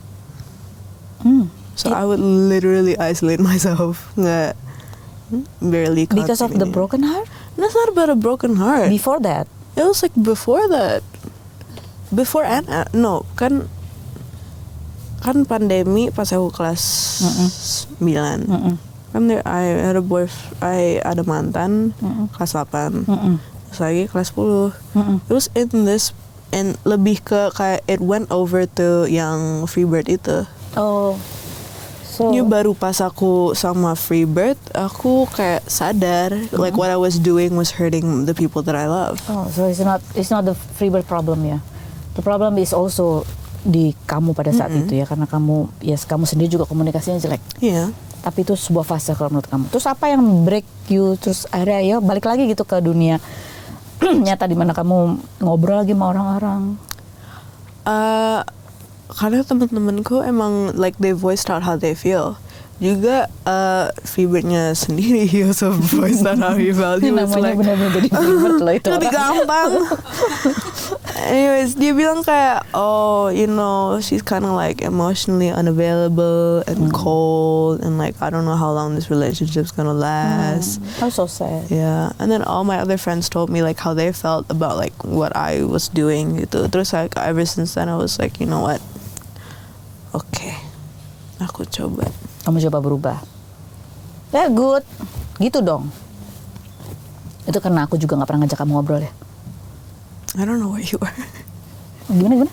So I would literally isolate myself. Nggak, barely contact Because of the broken heart? That's not about a broken heart. Before that? It was like before that. Before and no, kan pandemi pas aku kelas 9. Kan I ada mantan kelas 8. Terus lagi kelas 10. It was in this, and lebih ke kayak it went over to yang Freebird itu. Oh. So Ini baru pas aku sama Freebird, aku kayak sadar like what I was doing was hurting the people that I love. Oh, so it's not the Freebird problem ya. The problem is also di kamu pada saat itu ya, karena kamu sendiri juga komunikasinya jelek. Iya. Tapi itu sebuah fase kalau menurut kamu. Terus apa yang break you, terus akhirnya ya balik lagi gitu ke dunia nyata di mana kamu ngobrol lagi sama orang-orang? Karena teman-temanku emang like they voiced out how they feel. Juga Freebirdnya sendiri he also voiced out how he felt. He was Namanya like benar-benar jadi Freebird loh itu lebih gampang. Anyways, dia bilang kayak, oh, you know, she's kind of like emotionally unavailable and cold, and like I don't know how long this relationship's gonna last. How so sad. Yeah, and then all my other friends told me like how they felt about like what I was doing gitu. Terus like ever since then I was like, you know what? Okay, aku coba. Kamu coba berubah. Ya, good. Gitu dong. Itu karena aku juga gak pernah ngajak kamu ngobrol ya. I don't know where you were. Gimana?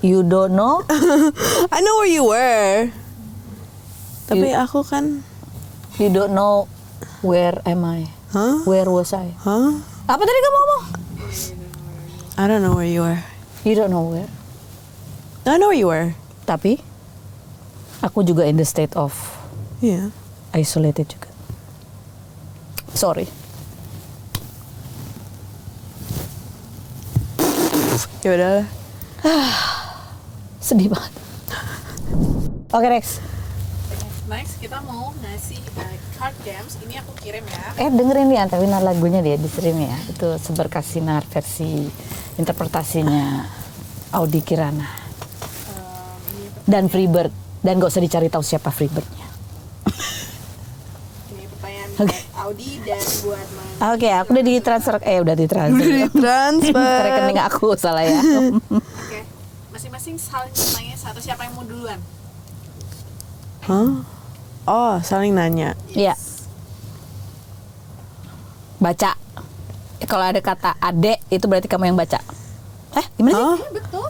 You don't know? I know where you were. Tapi aku kan. You don't know where am I? Huh? Where was I? Huh? Apa tadi kamu ngomong? I don't know where you were. You don't know where. I know where you were. Tapi aku juga in the state of Yeah. isolated juga. Sorry. Ya udah. Sedih banget. Oke, Rex. Next kita mau ngasih card games. Ini aku kirim ya. Dengerin nih Antawina lagunya dia di stream ya. Itu Seberkas Sinar versi interpretasinya Audi Kirana. Dan Freebird. Dan gak usah dicari tahu siapa Freebirdnya. Ini pertanyaan Audi dan buat Oke, aku udah ditransfer. Udah ditransfer. Transfer. Rekening aku salah ya. Oke, masing-masing saling bertanya satu, siapa yang mau duluan? Hah? Oh, saling nanya. Iya. Baca. Kalau ada kata adek itu berarti kamu yang baca. Gimana sih? Hah? Betul.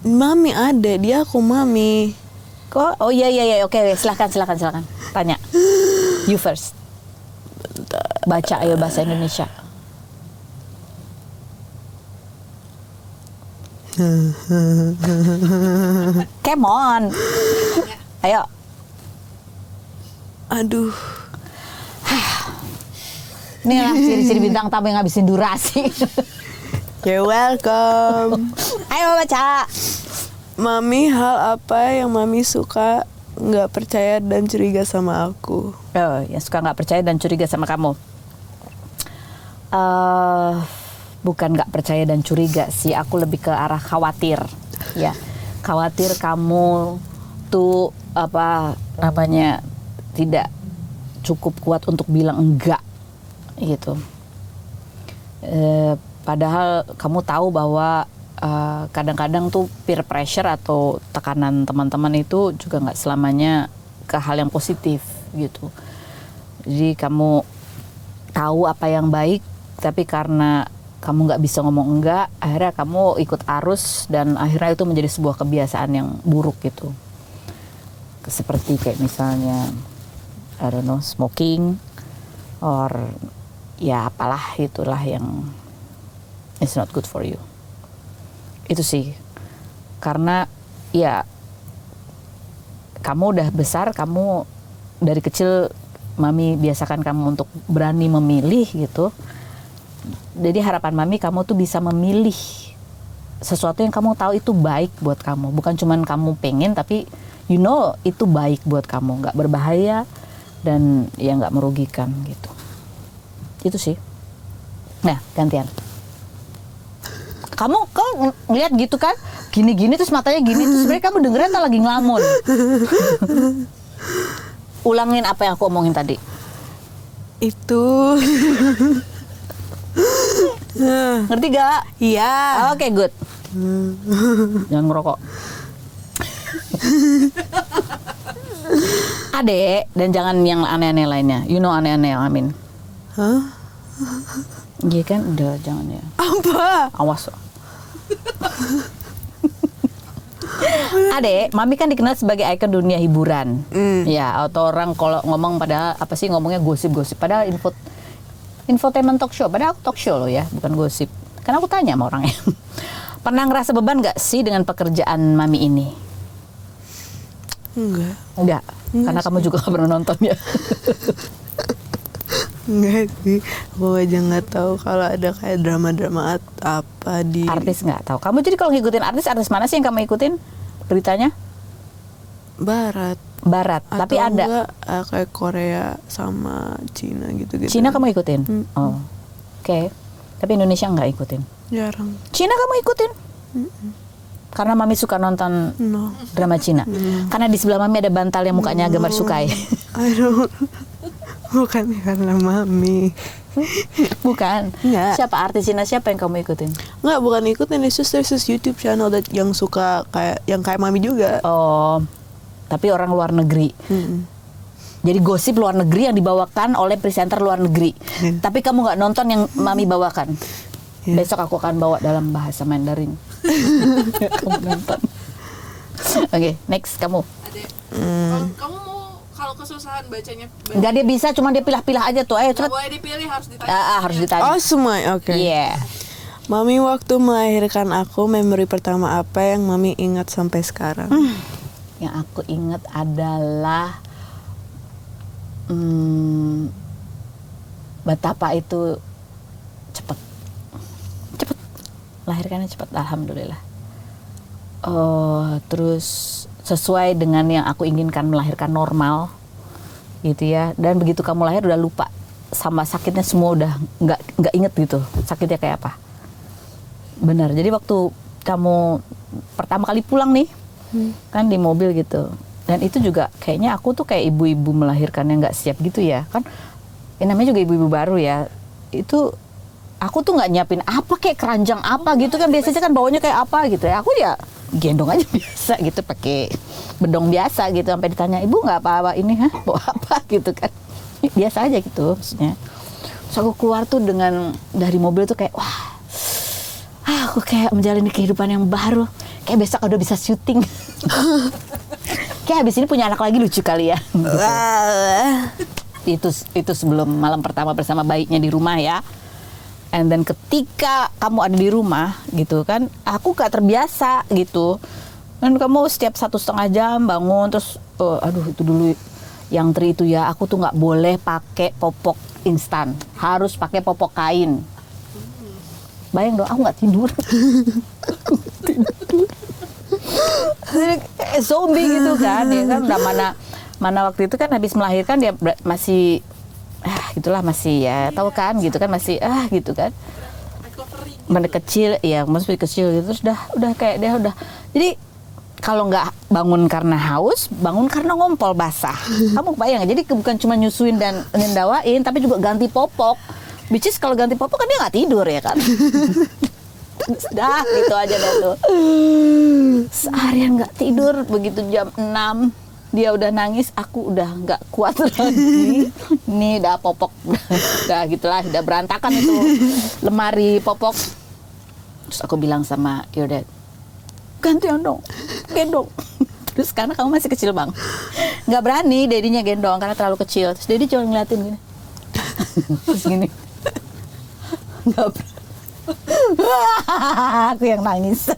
Mami ada, dia aku mami. Kok? Oh iya. Oke, silakan. Tanya. You first. Baca ayo bahasa Indonesia. Come on. Ayo. Aduh. Inilah ciri-ciri bintang tamu yang ngabisin durasi. You're welcome. Ayo baca. Mami, hal apa yang mami suka nggak percaya dan curiga sama aku? Oh, yang suka nggak percaya dan curiga sama kamu. Bukan nggak percaya dan curiga sih, aku lebih ke arah khawatir. Ya, khawatir kamu tuh tidak cukup kuat untuk bilang enggak, gitu. Padahal kamu tahu bahwa kadang-kadang tuh peer pressure atau tekanan teman-teman itu juga nggak selamanya ke hal yang positif gitu. Jadi kamu tahu apa yang baik, tapi karena kamu nggak bisa ngomong enggak, akhirnya kamu ikut arus dan akhirnya itu menjadi sebuah kebiasaan yang buruk gitu. Seperti kayak misalnya, I don't know, smoking, or ya apalah itulah yang it's not good for you. Itu sih, karena ya kamu udah besar, kamu dari kecil mami biasakan kamu untuk berani memilih gitu. Jadi harapan mami kamu tuh bisa memilih sesuatu yang kamu tahu itu baik buat kamu, bukan cuman kamu pengen tapi you know itu baik buat kamu, nggak berbahaya dan ya nggak merugikan gitu. Itu sih. Nah, gantian. Kamu ngeliat gitu kan, gini-gini terus matanya gini, terus sebenarnya kamu dengerin atau lagi ngelamun? Ulangin apa yang aku omongin tadi. Itu. Ngerti gak? Iya. Oke, good. Jangan ngerokok. Adek, dan jangan yang aneh-aneh lainnya. You know aneh-aneh yang Amin. Hah? Iya kan, udah jangan ya. Apa? Awas. Adek, mami kan dikenal sebagai ikon dunia hiburan. Ya, atau orang kalau ngomong pada apa sih ngomongnya gosip-gosip. Padahal infotainment talk show. Padahal aku talk show loh ya, bukan gosip. Karena aku tanya sama orangnya. Pernah ngerasa beban gak sih dengan pekerjaan mami ini? Enggak. Karena kamu juga gak pernah nonton ya. Enggak sih, aku aja nggak tahu kalau ada kayak drama-drama apa di Artis nggak tahu. Kamu jadi kalau ngikutin artis mana sih yang kamu ikutin beritanya? Barat. Atau tapi ada. Enggak, kayak Korea sama Cina gitu-gitu. Cina kamu ikutin? Oh, oke. Tapi Indonesia nggak ikutin. Jarang. Cina kamu ikutin? Karena mami suka nonton drama Cina. Karena di sebelah mami ada bantal yang mukanya gambar sukai. I don't. Bukan karena mami. Bukan. Enggak. Siapa artis Cina siapa yang kamu ikutin? Enggak, bukan ikutin. It's just there's this YouTube channel yang suka kayak mami juga. Oh, tapi orang luar negeri. Jadi gosip luar negeri yang dibawakan oleh presenter luar negeri. Tapi kamu nggak nonton yang mami bawakan. Besok aku akan bawa dalam bahasa Mandarin. Kamu nonton. Oke, next kamu. Adek, kamu mau kalau kesusahan bacanya Enggak, dia bisa, cuma dia pilah-pilah aja tuh. Ayo nggak cepet. boleh dipilih, harus ditanya. Harus ditanya. Oh, semua. Oke. Iya. Mami waktu melahirkan aku, memori pertama apa yang mami ingat sampai sekarang? Yang aku ingat adalah betapa itu cepet. Lahirkannya cepet, alhamdulillah. Terus sesuai dengan yang aku inginkan, melahirkan normal gitu ya. Dan begitu kamu lahir udah lupa sama sakitnya, semua udah nggak inget gitu sakitnya kayak apa. Benar. Jadi waktu kamu pertama kali pulang nih, kan di mobil gitu, Dan itu juga kayaknya aku tuh kayak ibu-ibu melahirkan yang nggak siap gitu ya kan. Namanya juga ibu-ibu baru ya. Itu aku tuh nggak nyiapin apa kayak keranjang apa gitu kan. Biasanya kan bawanya kayak apa gitu ya. Aku ya gendong aja biasa gitu pakai bedong biasa gitu. Sampai ditanya, ibu nggak apa-apa ini bawa apa gitu kan. Biasa aja gitu maksudnya. Terus aku keluar tuh dari mobil tuh kayak wah, aku kayak menjalani kehidupan yang baru. Kayak besok udah bisa syuting. Kayak habis ini punya anak lagi lucu kali ya. Itu sebelum malam pertama bersama bayinya di rumah ya. And then ketika kamu ada di rumah gitu kan, aku gak terbiasa gitu. Dan kamu setiap 1,5 jam bangun terus, aduh itu dulu yang tri itu ya, aku tuh nggak boleh pakai popok instan, harus pakai popok kain. Bayang dong, aku nggak tidur. Zombie gitu kan, ya kan udah mana waktu itu kan habis melahirkan dia masih gitulah masih ya tahu kan gitu kan masih gitu kan mana kecil ya masih kecil gitu terus udah kayak dia udah jadi kalau nggak bangun karena haus bangun karena ngompol basah. Kamu bayang jadi bukan cuma nyusuin dan ngendawain tapi juga ganti popok, which is kalau ganti popok kan dia nggak tidur ya kan. Dah gitu aja dah tuh. Seharian nggak tidur, begitu jam 6 dia udah nangis, aku udah nggak kuat lagi. Nih udah popok, udah gitulah, udah berantakan itu lemari popok. Terus aku bilang sama Yodet, gantian dong, gendong. Terus karena kamu masih kecil bang, nggak berani dedinya gendong karena terlalu kecil. Terus dedi cuma ngeliatin gini, terus gini, nggak berani. Aku yang nangis.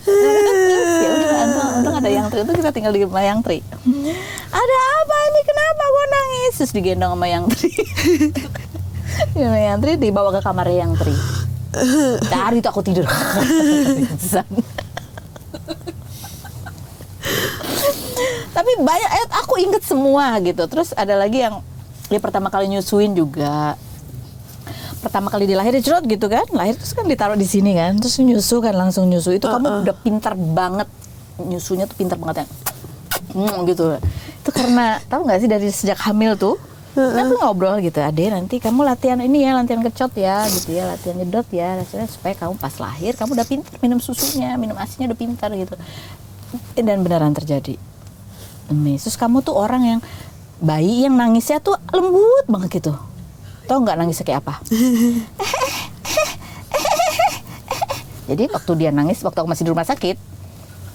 Ya udah, untung ada yang tri. Itu kita tinggal di rumah yang tri. Ada apa ini? Kenapa gua nangis? Terus digendong sama yang tri. Yang tri dibawa ke kamar yang tri. Dari itu aku tidur. Tapi banyak, aku inget semua gitu. Terus ada lagi yang dia pertama kali nyusuin juga. Pertama kali dilahirin cerot gitu kan, lahir terus kan ditaruh di sini kan, terus nyusu kan langsung nyusu. Itu kamu udah pintar banget nyusunya tuh pintar banget yang gitu. Itu karena tahu nggak sih dari sejak hamil tuh, aku ngobrol gitu, Ade nanti kamu latihan ini ya, latihan kecot ya, gitu ya, latihan nyedot ya, supaya kamu pas lahir kamu udah pintar minum susunya, minum asinya udah pintar gitu. Dan beneran terjadi. Nih, terus kamu tuh orang yang bayi yang nangisnya tuh lembut banget gitu. Tahu nggak nangisnya kayak apa? Jadi waktu dia nangis, waktu aku masih di rumah sakit,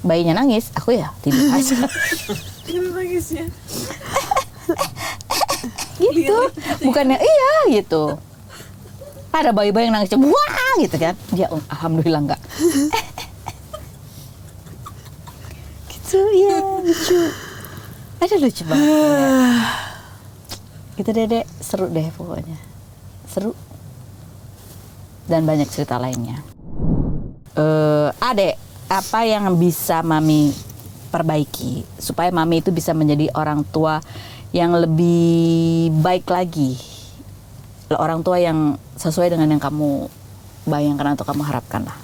bayinya nangis, aku ya tidur aja. Nangisnya. Gitu, bukannya iya gitu. Ada bayi-bayi yang nangisnya, wah gitu kan? Dia alhamdulillah nggak. Gitu ya, lucu. Ada lucu banget. Gitu Dek, seru deh pokoknya. Seru. Dan banyak cerita lainnya. Adek, apa yang bisa Mami perbaiki supaya Mami itu bisa menjadi orang tua yang lebih baik lagi? Orang tua yang sesuai dengan yang kamu bayangkan atau kamu harapkan lah.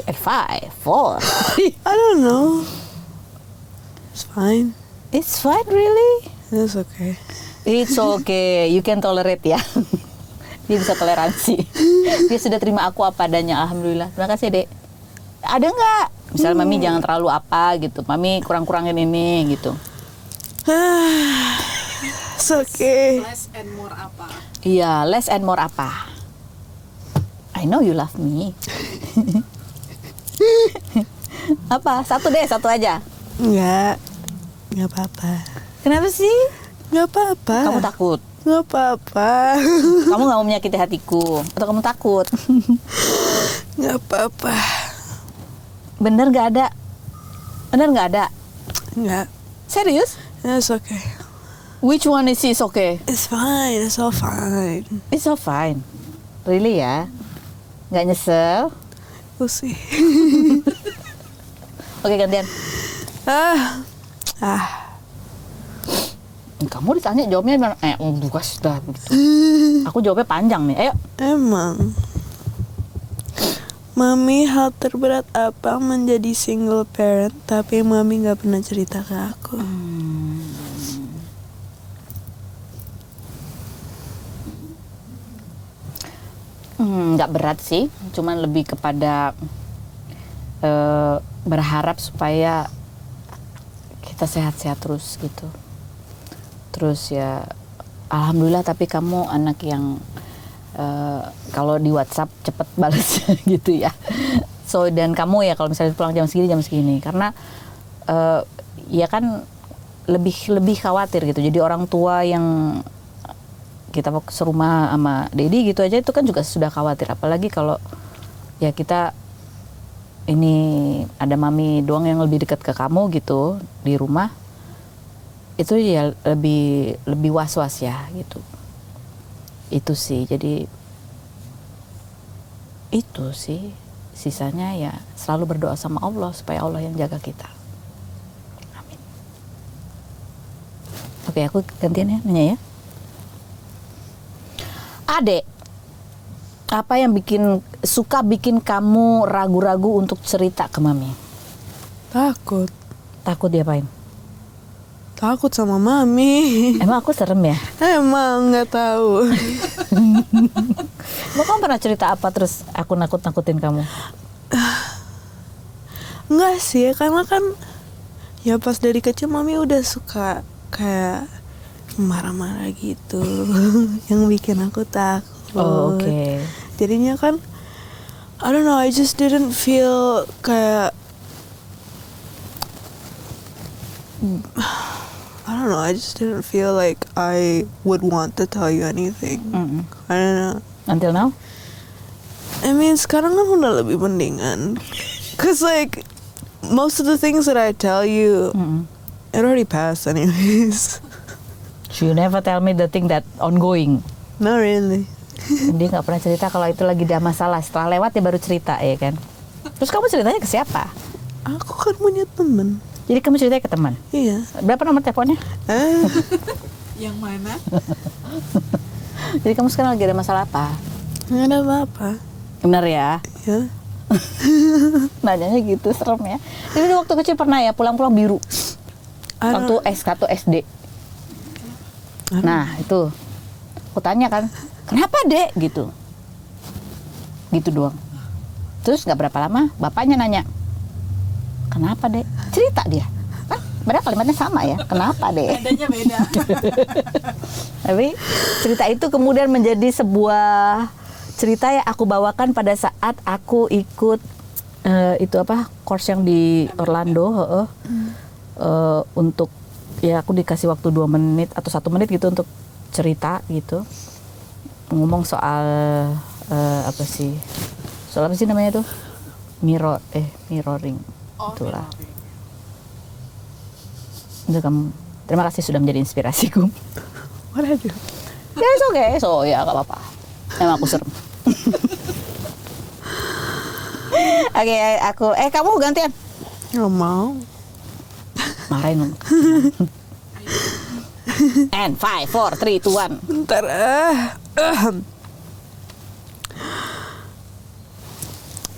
At 5, 4. I don't know. It's fine. It's fine, really? It's okay. It's okay. You can tolerate ya. Dia bisa toleransi. Dia sudah terima aku apa adanya. Alhamdulillah. Terima kasih, Dek. Ada nggak? Misalnya Mami jangan terlalu apa gitu. Mami kurang-kurangin ini gitu. It's okay. Less and more apa? Iya, less and more apa? I know you love me. Apa? Satu aja. Nggak apa-apa. Kenapa sih? Nggak apa-apa. Kamu takut? Nggak apa-apa. Kamu nggak mau menyakiti hatiku? Atau kamu takut? Nggak apa-apa. Bener nggak ada? Nggak. Serius? It's okay. Which one is okay? It's fine. It's all fine. It's so fine. Really ya? Nggak nyesel? We'll see. Oke, gantian. Kamu ditanya jawabnya bukan sudah begitu. Aku jawabnya panjang nih. Ayo. Emang. Mami, hal terberat apa menjadi single parent tapi Mami nggak pernah cerita ke aku? Nggak berat sih, cuman lebih kepada berharap supaya kita sehat-sehat terus gitu. Terus ya, alhamdulillah, tapi kamu anak yang kalau di WhatsApp cepet balas gitu ya. So, dan kamu ya kalau misalnya pulang jam segini, karena ya kan lebih khawatir gitu. Jadi orang tua yang kita serumah sama Dedi gitu aja itu kan juga sudah khawatir, apalagi kalau ya kita ini ada mami doang yang lebih dekat ke kamu gitu di rumah, itu ya lebih was-was ya gitu. Itu sih, jadi itu sih, sisanya ya selalu berdoa sama Allah supaya Allah yang jaga kita. Amin. Oke, aku gantian ya nanya ya. Adek, apa yang suka bikin kamu ragu-ragu untuk cerita ke Mami? Takut. Takut diapain? Takut sama Mami. Emang aku serem ya? Emang nggak tahu. Emang kamu pernah cerita apa terus aku nakut-nakutin kamu? Nggak sih, karena kan ya pas dari kecil Mami udah suka kayak marah-marah gitu. Yang bikin aku takut. Oh, oke. Jadinya kan I don't know, I just didn't feel kayak I don't know, I just didn't feel like I would want to tell you anything. I don't know. Until now? I mean, sekarang kan udah lebih mendingan. Cause like most of the things that I tell you, it already passed anyways. So you never tell me the thing that ongoing. Not really. Dia nggak pernah cerita kalau itu lagi ada masalah. Setelah lewat dia baru cerita, ya kan? Terus kamu ceritanya ke siapa? Aku kan punya temen. Jadi kamu ceritanya ke teman? Iya. Berapa nomor teleponnya? Yang mana? Jadi kamu sekarang lagi ada masalah apa? Nggak ada apa-apa. Benar ya? Ya. Nanyanya gitu, serem ya. Jadi waktu kecil pernah ya pulang-pulang biru. Waktu S1 SD. Nah itu aku tanya kan, kenapa dek gitu, gitu doang. Terus nggak berapa lama bapaknya nanya, kenapa dek? Cerita dia, kan padahal kalimatnya sama ya, kenapa dek? Adanya beda. Tapi cerita itu kemudian menjadi sebuah cerita yang aku bawakan pada saat aku ikut itu apa, course yang di Orlando, untuk ya aku dikasih waktu 2 menit atau 1 menit gitu untuk cerita gitu, ngomong soal apa sih namanya tuh, mirroring. Itulah. Itu kamu, terima kasih sudah menjadi inspirasiku. What I do? Ya it's okay, so ya gak apa-apa, emang aku serem. Oke, aku kamu gantian. Nggak mau. Marahin dong. And 5, 4, 3, 2, 1. Ntar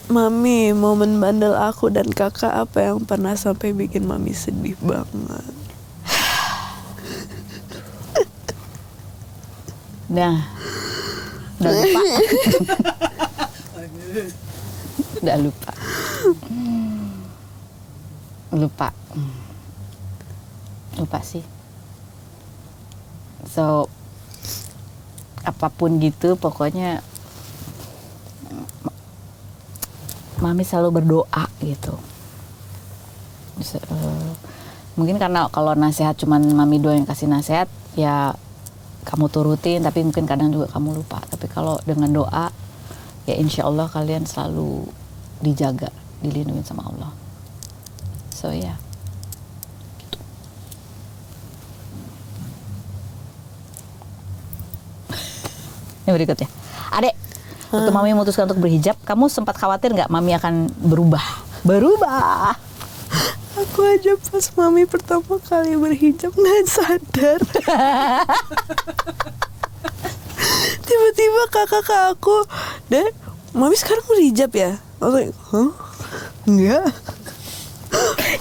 Mami, momen bandel aku dan kakak apa yang pernah sampai bikin Mami sedih banget? Nah, udah lupa. Udah lupa. Lupa sih. So, apapun gitu, pokoknya Mami selalu berdoa gitu. Mungkin karena kalau nasihat cuman Mami doang yang kasih nasihat, ya kamu turutin, tapi mungkin kadang juga kamu lupa. Tapi kalau dengan doa, ya insya Allah kalian selalu dijaga, dilindungi sama Allah. So ya. Yang berikutnya, Adek, waktu Mami memutuskan untuk berhijab, kamu sempat khawatir nggak Mami akan berubah? Aku Aku aja pas mami pertama kali berhijab nggak sadar. Tiba-tiba kakak aku, deh, mami sekarang berhijab ya? I was like, huh? Enggak.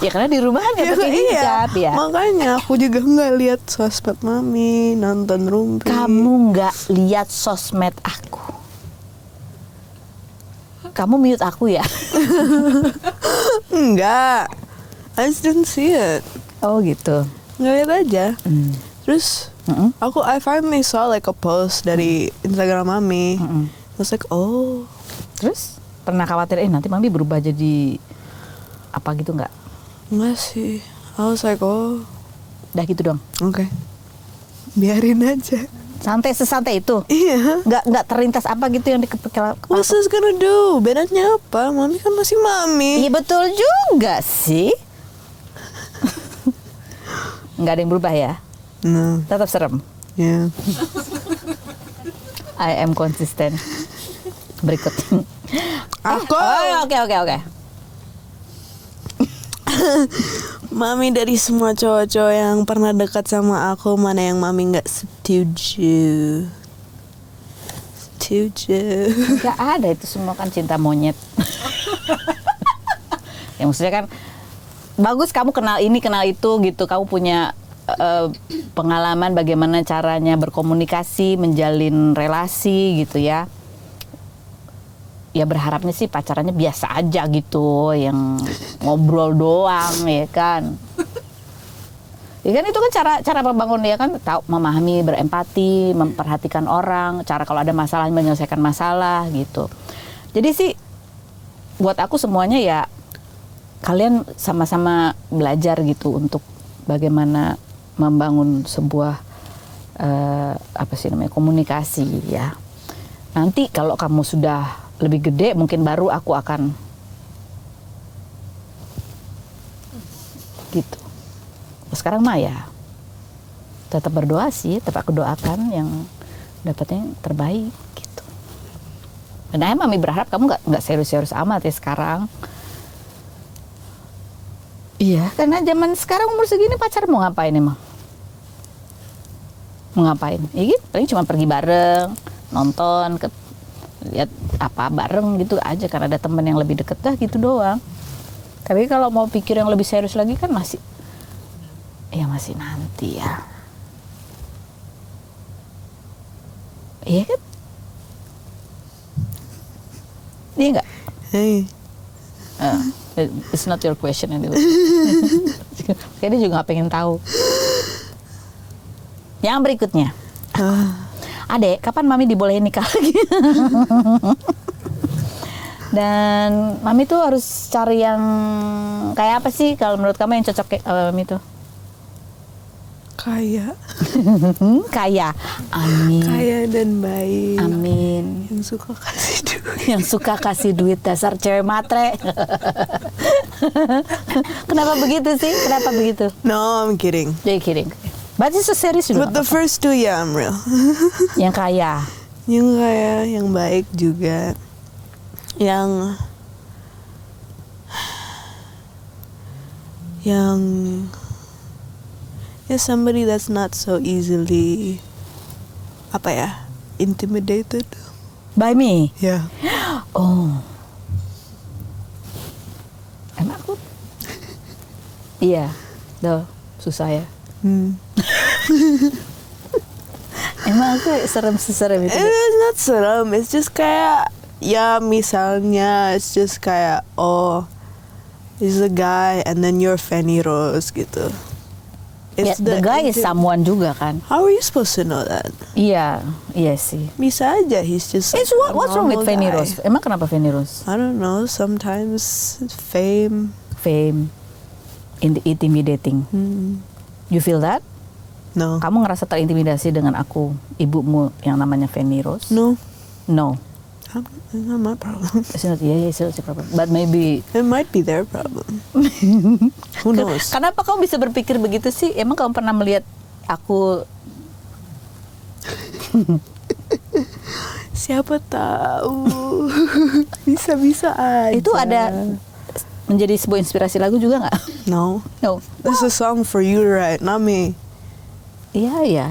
Ya karena di rumah kan nggak pakai hijab ya. Makanya aku juga nggak lihat sosmed mami, nonton Rumpi. Kamu nggak lihat sosmed aku. Kamu mute aku ya? Enggak. I just didn't see it. Oh gitu. Nggak lihat aja. Terus I finally saw like a post dari Instagram mami. I was like, oh. Terus pernah khawatir nanti mami berubah jadi apa gitu nggak? Enggak sih. I was like, oh. Udah gitu dong. Oke. Biarin aja. Santai sesantai itu. Iya. Nggak terlintas apa gitu yang di kepala. What's this gonna do? Bedanya apa? Mami kan masih mami. Iya betul juga sih. Nggak ada yang berubah ya? No. Tetap serem. Yeah. I am konsisten. Berikut. Aku. Oke. Mami, dari semua cowok-cowok yang pernah dekat sama aku, mana yang mami nggak setuju? Nggak ada, itu semua kan cinta monyet. Ya maksudnya kan bagus kamu kenal ini kenal itu gitu, kamu punya pengalaman bagaimana caranya berkomunikasi, menjalin relasi gitu ya. Ya berharapnya sih pacarannya biasa aja gitu, yang ngobrol doang ya kan. Ya kan itu kan cara membangun ya kan, tahu memahami, berempati, memperhatikan orang, cara kalau ada masalah menyelesaikan masalah gitu. Jadi sih buat aku semuanya ya kalian sama-sama belajar gitu untuk bagaimana membangun sebuah komunikasi ya. Nanti kalau kamu sudah lebih gede mungkin baru aku akan gitu. Sekarang mah ya tetap berdoa sih, tetap aku doakan yang dapatnya yang terbaik gitu. Dan ayah mami berharap kamu nggak serius-serius amat ya sekarang. Iya, karena zaman sekarang umur segini pacar mau ngapain emang? Mau ngapain? Ya gitu, paling cuma pergi bareng, nonton, lihat apa bareng gitu aja karena ada teman yang lebih deket dah gitu doang. Tapi kalau mau pikir yang lebih serius lagi kan masih nanti ya. Iya kan? Iya nggak? Hey. It's not your question anyway. Kayaknya dia juga nggak pengen tahu. Yang berikutnya. Adek, kapan mami dibolehin nikah lagi? Dan mami tuh harus cari yang kayak apa sih kalau menurut kamu yang cocok kayak mami tuh? Kaya. Kaya. Amin. Kaya dan baik. Amin. Yang suka kasih duit. Yang suka kasih duit, dasar cewek matre. Kenapa begitu sih? Kenapa begitu? No, I'm kidding. You're kidding. But it's so serious But the first two, yeah, I'm real. Yang kaya. Yang kaya, yang baik juga. Yang somebody that's not so easily intimidated. By me? Yeah. Oh. Emang aku? Iya. Duh, susah ya. Emang aku serem itu? It's not serem, it's just kayak ya misalnya it's just kayak he's a guy and then you're Fanny Rose gitu. Yeah, the guy is someone juga kan. How are you supposed to know that? Iya sih. Bisa aja he's just It's what's wrong with Fanny Rose? Emang kenapa Fanny Rose? I don't know, sometimes fame. Intimidating. You feel that? No. Kamu ngerasa terintimidasi dengan aku, ibumu yang namanya Fanny Rose? No. It's not my problem. It's not your problem. But maybe It might be their problem. Who knows? Kenapa kamu bisa berpikir begitu sih? Emang kamu pernah melihat aku? Siapa tahu. Bisa-bisa aja. Itu ada menjadi sebuah inspirasi lagu juga nggak? No. No. This is a song for you to write, not me. Iya.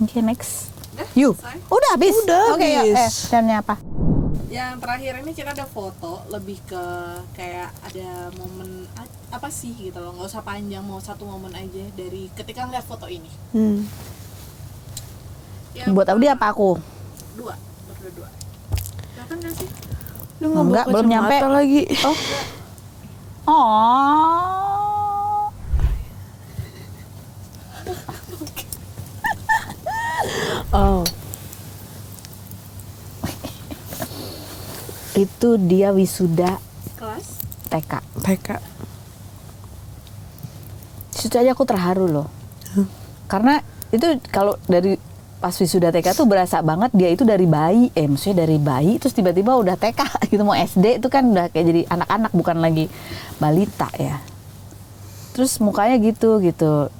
Oke, next. Udah, You. selesai. Udah habis. Udah Oke, ya. habis. Dan apa? Yang terakhir ini kita ada foto, lebih ke kayak ada momen apa sih gitu loh, nggak usah panjang, mau satu momen aja dari ketika ngeliat foto ini. Yang Buat Audi apa aku? berdua. Kelihatan nggak sih? Lu nggak Enggak, bawa belum nyampe. kacamata lagi. Oh. Oh. Itu dia wisuda Kelas? TK. PK. Situ aja aku terharu loh. Karena itu kalau dari pas wisuda TK tuh berasa banget dia itu dari bayi, maksudnya dari bayi terus tiba-tiba udah TK gitu, mau SD itu kan udah kayak jadi anak-anak bukan lagi balita ya. Terus mukanya gitu.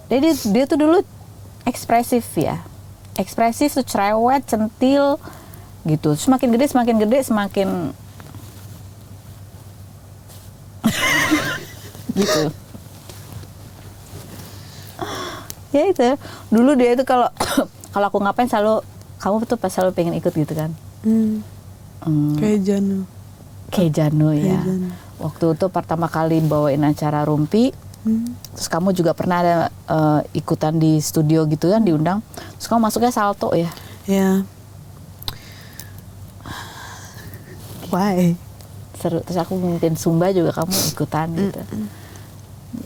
Jadi dia tuh dulu ekspresif ya. Ekspresif tuh cerewet, centil gitu. Semakin gede semakin gitu. Ya itu. Dulu dia itu kalau kalau aku ngapain selalu kamu tuh pas selalu pengen ikut gitu kan. Kayak Janu. Kayak Janu ya. Janu. Waktu itu pertama kali bawain acara Rumpi. Terus kamu juga pernah ada ikutan di studio gitu kan, diundang. Terus kamu masuknya salto ya. Ya. Why? Seru. Terus aku mungkin Sumba juga kamu ikutan gitu.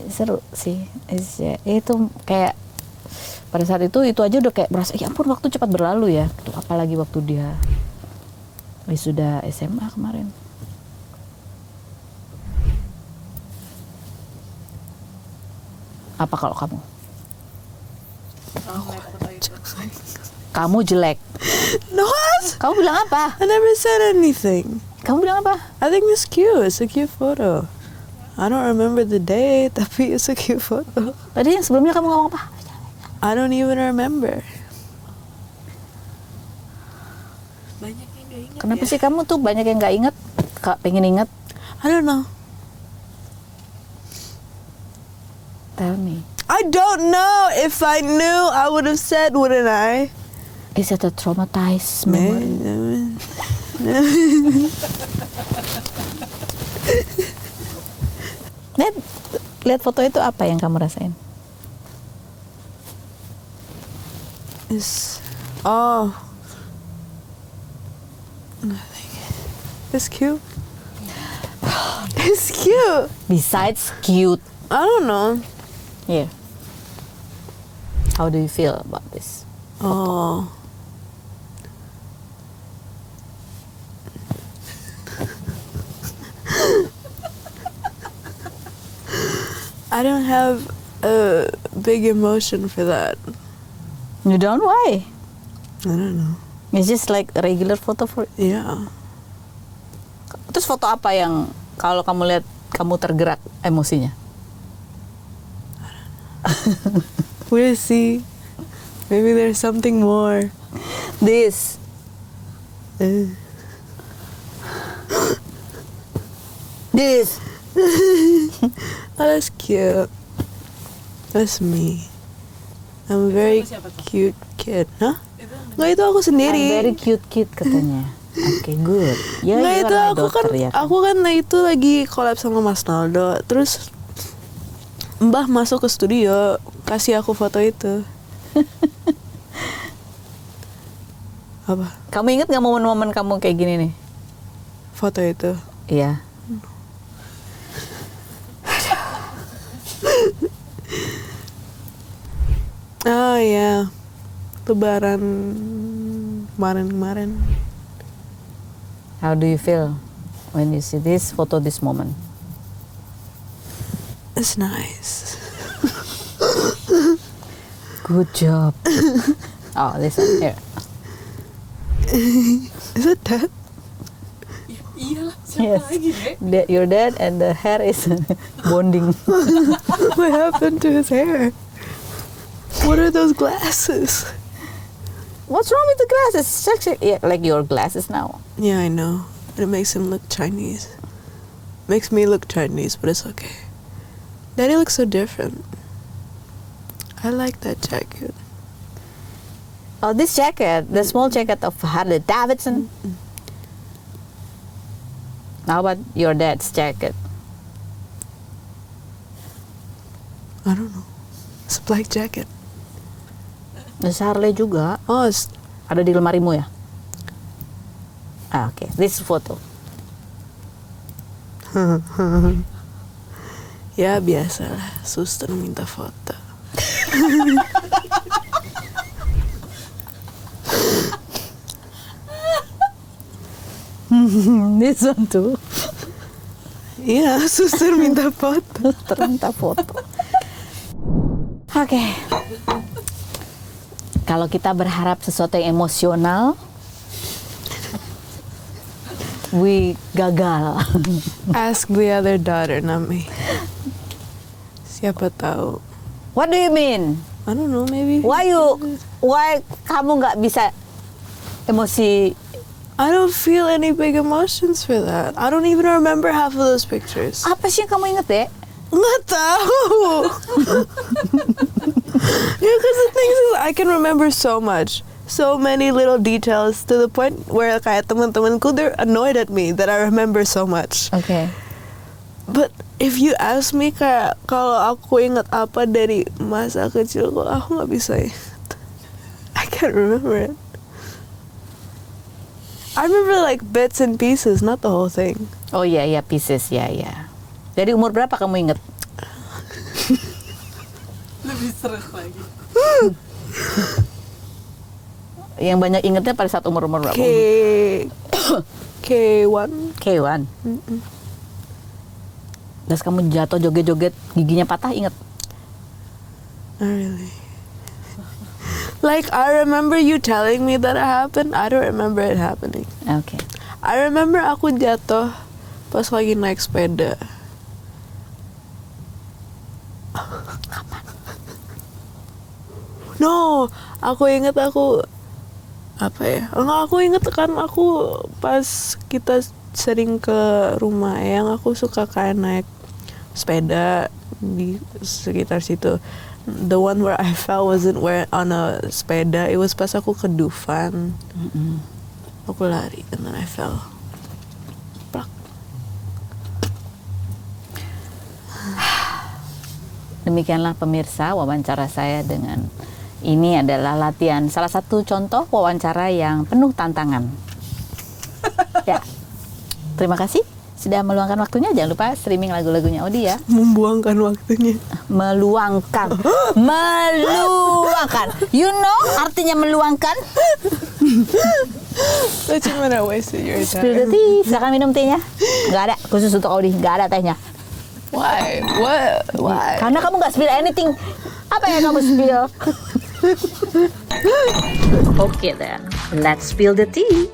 Seru sih. Itu kayak pada saat itu aja udah kayak berasa ya ampun waktu cepat berlalu ya. Tuh, apalagi waktu dia wisuda SMA kemarin. Apa kalau kamu? Ngeliat foto itu. Kamu jelek. No, what? Kamu bilang apa? I never said anything. Kamu bilang apa? I think it's cute. It's a cute photo. I don't remember the day, tapi it's a cute photo. Tadi yang sebelumnya kamu ngomong apa? I don't even remember. Banyak yang nggak ingat. Kenapa ya? sih kamu tuh banyak yang nggak inget? Kak pengen inget? I don't know. Tell me. I don't know. If I knew, I would have said, wouldn't I? Is it a traumatized memory? Lihat foto itu apa yang kamu rasain? Oh. Nothing. It's cute. It's cute. Besides cute. I don't know. Yeah. How do you feel about this? Oh. I don't have a big emotion for that. You don't? Why? I don't know. It's just like a regular photo for. Yeah. Terus foto apa yang kalau kamu lihat kamu tergerak emosinya? We'll see. Maybe there's something more. This. This. Oh, that's cute. That's me. I'm a very cute kid. Huh? Nggak, itu aku sendiri. I'm very cute katanya. Oke, good. Ya, Nggak, you itu are my aku kan, daughter, ya kan? aku kan itu lagi collab sama Mas Naldo. Terus Mbah masuk ke studio, kasih aku foto itu. Apa? Kamu inget nggak momen-momen kamu kayak gini nih? Foto itu. Iya. Oh ya, Lebaran kemarin. How do you feel when you see this photo, this moment? It's nice. Good job. Oh, this one here. Is it that? Iyalah, siapa Yes. lagi deh? Your dad and the hair is bonding. What happened to his hair? What are those glasses? What's wrong with the glasses? It's actually, yeah, like your glasses now. Yeah, I know. It makes him look Chinese. Makes me look Chinese, but it's okay. Daddy looks so different. I like that jacket. Oh, this jacket, the small jacket of Harley Davidson. How about your dad's jacket? I don't know. It's a black jacket. Ada Harley juga. Oh, it's Ada di lemarimu ya? Ah, oke. This foto. ya biasalah, suster minta foto. This one too. Iya, suster minta foto. Ternyata foto. Oke. Kalau kita berharap sesuatu yang emosional, we gagal. Ask the other daughter, not me. Siapa tahu. What do you mean? I don't know, maybe. Why kamu nggak bisa emosi? I don't feel any big emotions for that. I don't even remember half of those pictures. Apa sih yang kamu inget deh? Nggak tahu. Yeah, because the thing is, I can remember so much. So many little details to the point where kayak teman-temanku, they're annoyed at me that I remember so much. Oke. But if you ask me kayak kalau aku ingat apa dari masa kecilku, aku nggak bisa ingat. I can't remember it. I remember like bits and pieces, not the whole thing. Oh iya, pieces, ya. Jadi umur berapa kamu inget? Lebih seru lagi. Yang banyak ingetnya pada saat umur berapa? K1. K1. Terus kamu jatuh joget-joget, giginya patah, inget? Not really. Like, I remember you telling me that it happened. I don't remember it happening. Oke. I remember aku jatuh pas lagi naik sepeda. Kapan? No, aku inget aku apa ya? Enggak, aku inget kan aku pas kita sering ke rumah Eyang, aku suka kayak naik sepeda di sekitar situ. The one where I fell wasn't on a sepeda. It was pas aku ke Dufan. Aku lari and then I fell. Plak. Demikianlah pemirsa wawancara saya dengan ini adalah latihan salah satu contoh wawancara yang penuh tantangan. Ya, terima kasih sudah meluangkan waktunya. Jangan lupa streaming lagu-lagunya Odi ya. Membuangkan waktunya. Meluangkan. You know artinya meluangkan? Such a minute wasted your Spill the time. tea. Silakan minum tehnya. Nggak ada, khusus untuk Odi. Nggak ada tehnya. Why? What? Why? Karena kamu nggak spill anything. Apa yang kamu spill? Okay then, let's spill the tea.